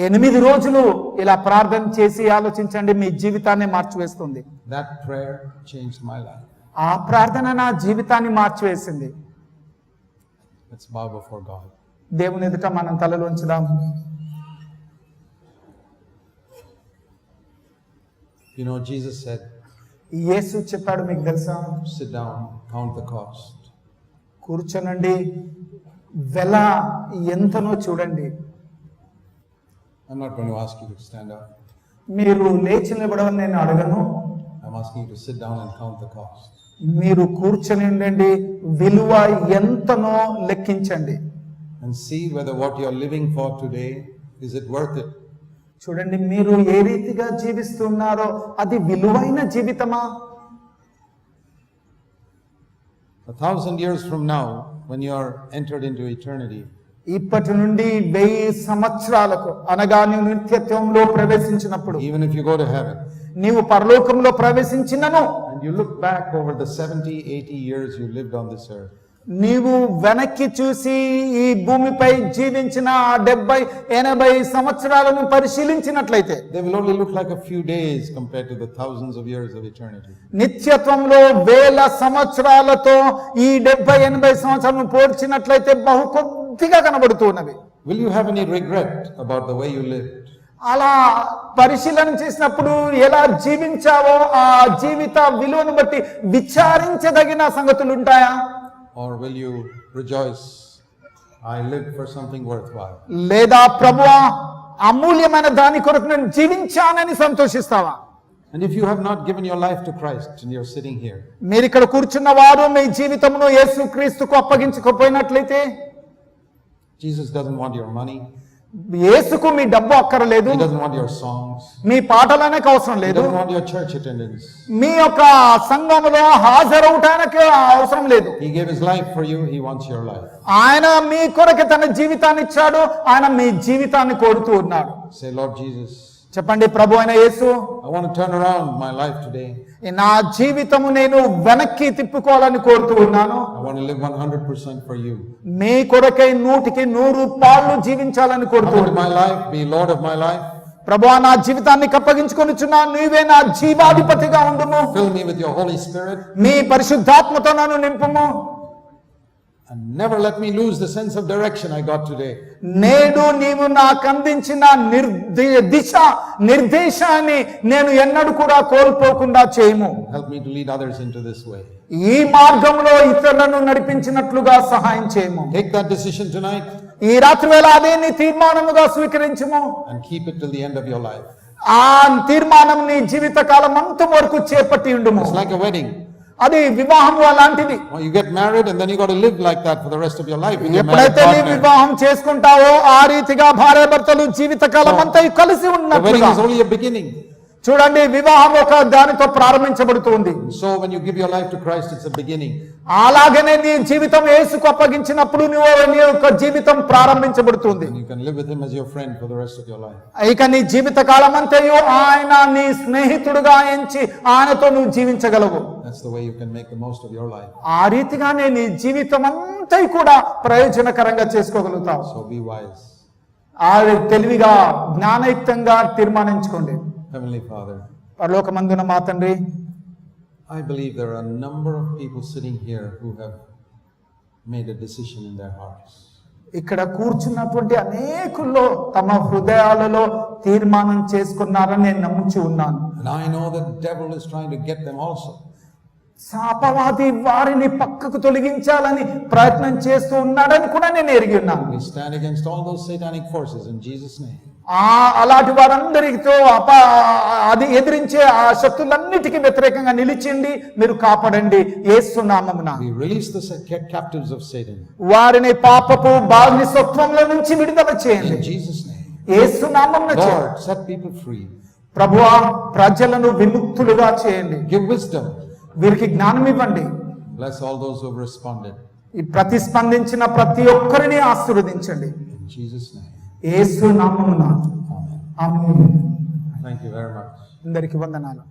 8 రోజులు ఇలా ప్రార్థన చేసి ఆలోచించండి, మీ జీవితాన్ని మార్చివేస్తుంది. That prayer changed my life. ఆ ప్రార్థన నా జీవితాన్ని మార్చివేసింది. Let's bow before God. దేవుని ఎదుట మనం తలలు ఉంచుదాం. You know, Jesus said, యేసు చెప్పాడు, మీకు తెలుసా? sit down, count the cost. కూర్చోనండి, వెల ఎంతనో చూడండి. I'm not going to ask you to stand up. మీరు లేచి నిలబడమని నేను అడగను. I'm asking you to sit down and count the cost. మీరు కూర్చొని ఉండండి, విలువ ఎంతనో లెక్కించండి. And see whether what you're living for today, is it worth it? చూడండి, మీరు ఏ రీతిగా జీవిస్తున్నారో అది విలువైన జీవితమా? 1,000 years from now, when you are entered into eternity, ఇప్పటి నుండి 1000 సంవత్సరాలకు అనగా నీవు నిత్యత్వంలో ప్రవేశించినప్పుడు, even if you go to heaven, నీవు పరలోకంలో ప్రవేశించినను, and you look back over the 70, 80 years you lived on this earth, నీవు వెనక్కి చూసి ఈ భూమిపై జీవించిన 70, 80 సంవత్సరాలను పరిశీలించినట్లయితే, they will only look like a few days compared to the thousands of years of eternity. నిత్యత్వంలో 1000 సంవత్సరాలతో ఈ 70, 80 సంవత్సరాలను పోల్చినట్లయితే బహు కొద్దిగా కనబడుతున్నవి. Will you have any regret about the way you lived? అలా పరిశీలన చేసినప్పుడు ఎలా జీవించావో ఆ జీవిత విలువను బట్టి విచారించదగిన సంగతులు ఉంటాయా? Or will you rejoice, I lived for something worthwhile? లేదా ప్రభువా అమూల్యమైన దాని కొరకు నేను జీవించానని సంతోషిస్తావా? And if you have not given your life to Christ and you're sitting here, మీరు ఇక్కడ కూర్చున్న వారు మీ జీవితమును యేసుక్రీస్తుకు అప్పగించకపోయినట్లయితే, Jesus doesn't want your money. యేసుకు మీ డబ్బు అక్కర్లేదు, He doesn't want your songs. మీ పాటలనేకి అవసరం He లేదు, doesn't want your church attendance. మీ యొక్క సంఘములో హాజరవటానికి అవసరం లేదు. He gave His life for you. He wants your life. ఆయన మీ కొరకు తన జీవితాన్ని ఇచ్చాడు, ఆయన మీ జీవితాన్ని కోరుతూ ఉన్నాడు. Say, Lord Jesus, చెప్పండి, ప్రభు అయిన యేసు, I want to turn around my life today. నా జీవితము నేను వెనక్కి తిప్పుకోవాలని కోరుతూ ఉన్నాను. I want to live 100% for you. మీ కొరకై 100% జీవించాలని Come కోరుతూ into my life, be Lord of my life. ప్రభువా నా జీవితాన్ని అప్పగించుకొనిచున్నా, నీవే నా జీవాధిపతిగా ఉండుము. Fill me with your Holy Spirit. మీ పరిశుద్ధాత్మతో నన్ను నింపుము. And never let me lose the sense of direction I got today. నేడు నీవు నాకు అందించిన నిర్దేశాన్ని నేను ఎన్నడూ కూడా కోల్పోకుండా చేయము. Help me to lead others into this way. ఈ మార్గంలో ఇతరులను నడిపించినట్లుగా సహాయం చేయము. Take that decision tonight ఈ రాత్రి వేళ అదే నీ తీర్మానముగా స్వీకరించుము. and keep it till the end of your life. ఆ తీర్మానం నీ జీవిత కాలం అంత వరకు చేపట్టి ఉండుము. It's like a wedding. అది వివాహము అలాంటిది. Well, you get married and then you got to live like that for the rest of your life with your married ఎప్పుడైతే నీ partner. వివాహం చేసుకుంటావో ఆ రీతిగా భార్యాభర్తలు జీవిత కాలం అంతా కలిసి The wedding ఉన్నట్లుగా. is only a beginning. చూడండి, వివాహం ఒక దానితో ప్రారంభించబడుతుంది. So when you give your life to Christ, it's a beginning. అలాగనే నీ జీవితం యేసుకు అప్పగించినప్పుడు నీ యొక్క జీవితం ప్రారంభించబడుతుంది. And you can live with him as your friend for the rest of your life. ఇక నీ జీవిత కాలం అంతయు ఆయన నీ స్నేహితుడుగా ఎంచి ఆయనతో నువ్వు జీవించగలవు. That's the way you can make the most of your life. ఆ రీతిగానే నీ జీవితం అంతా కూడా ప్రయోజనకరంగా చేసుకోగలుగుతావు. So be wise. ఆ తెలివిగా జ్ఞానయుక్తంగా తీర్మానించుకోండి. Heavenly Father, పరలోకమందున మా తండ్రి, I believe there are a number of people sitting here who have made a decision in their hearts. ఇక్కడ కూర్చున్నటువంటి అనేకుల్లో తమ హృదయాలలో తీర్మానం చేసుకున్నారని నేను నమ్ముచి ఉన్నాను. And I know the devil is trying to get them also. శాపవాది వారిని పక్కకు తొలగించాలని ప్రయత్నం చేస్తూ ఉన్నాడని కూడా నేను ఎరిగి ఉన్నాను. We stand against all those satanic forces in Jesus' name. అలాంటి వారందరితో అది ఎదిరించే ఆ శక్తులన్నిటికీ వ్యతిరేకంగా నిలిచిండి మీరు కాపాడండి యేసు నామమున. We release the captives of Satan. వారిని పాపపు బానిసత్వంలో నుంచి విడుదల చేయండి In Jesus' name. యేసు నామమున చేయండి. Lord, set people free. ప్రభువా, ప్రజలను విముక్తులుగా చేయండి. Give wisdom. వీరికి జ్ఞానం ఇవ్వండి. Bless all those who have responded. ఈ ప్రతిస్పందించిన ప్రతి ఒక్కరిని ఆశీర్వదించండి In Jesus' name. యేసు నామమున. Amen. Amen. Thank you very much. అందరికీ వందనాలు.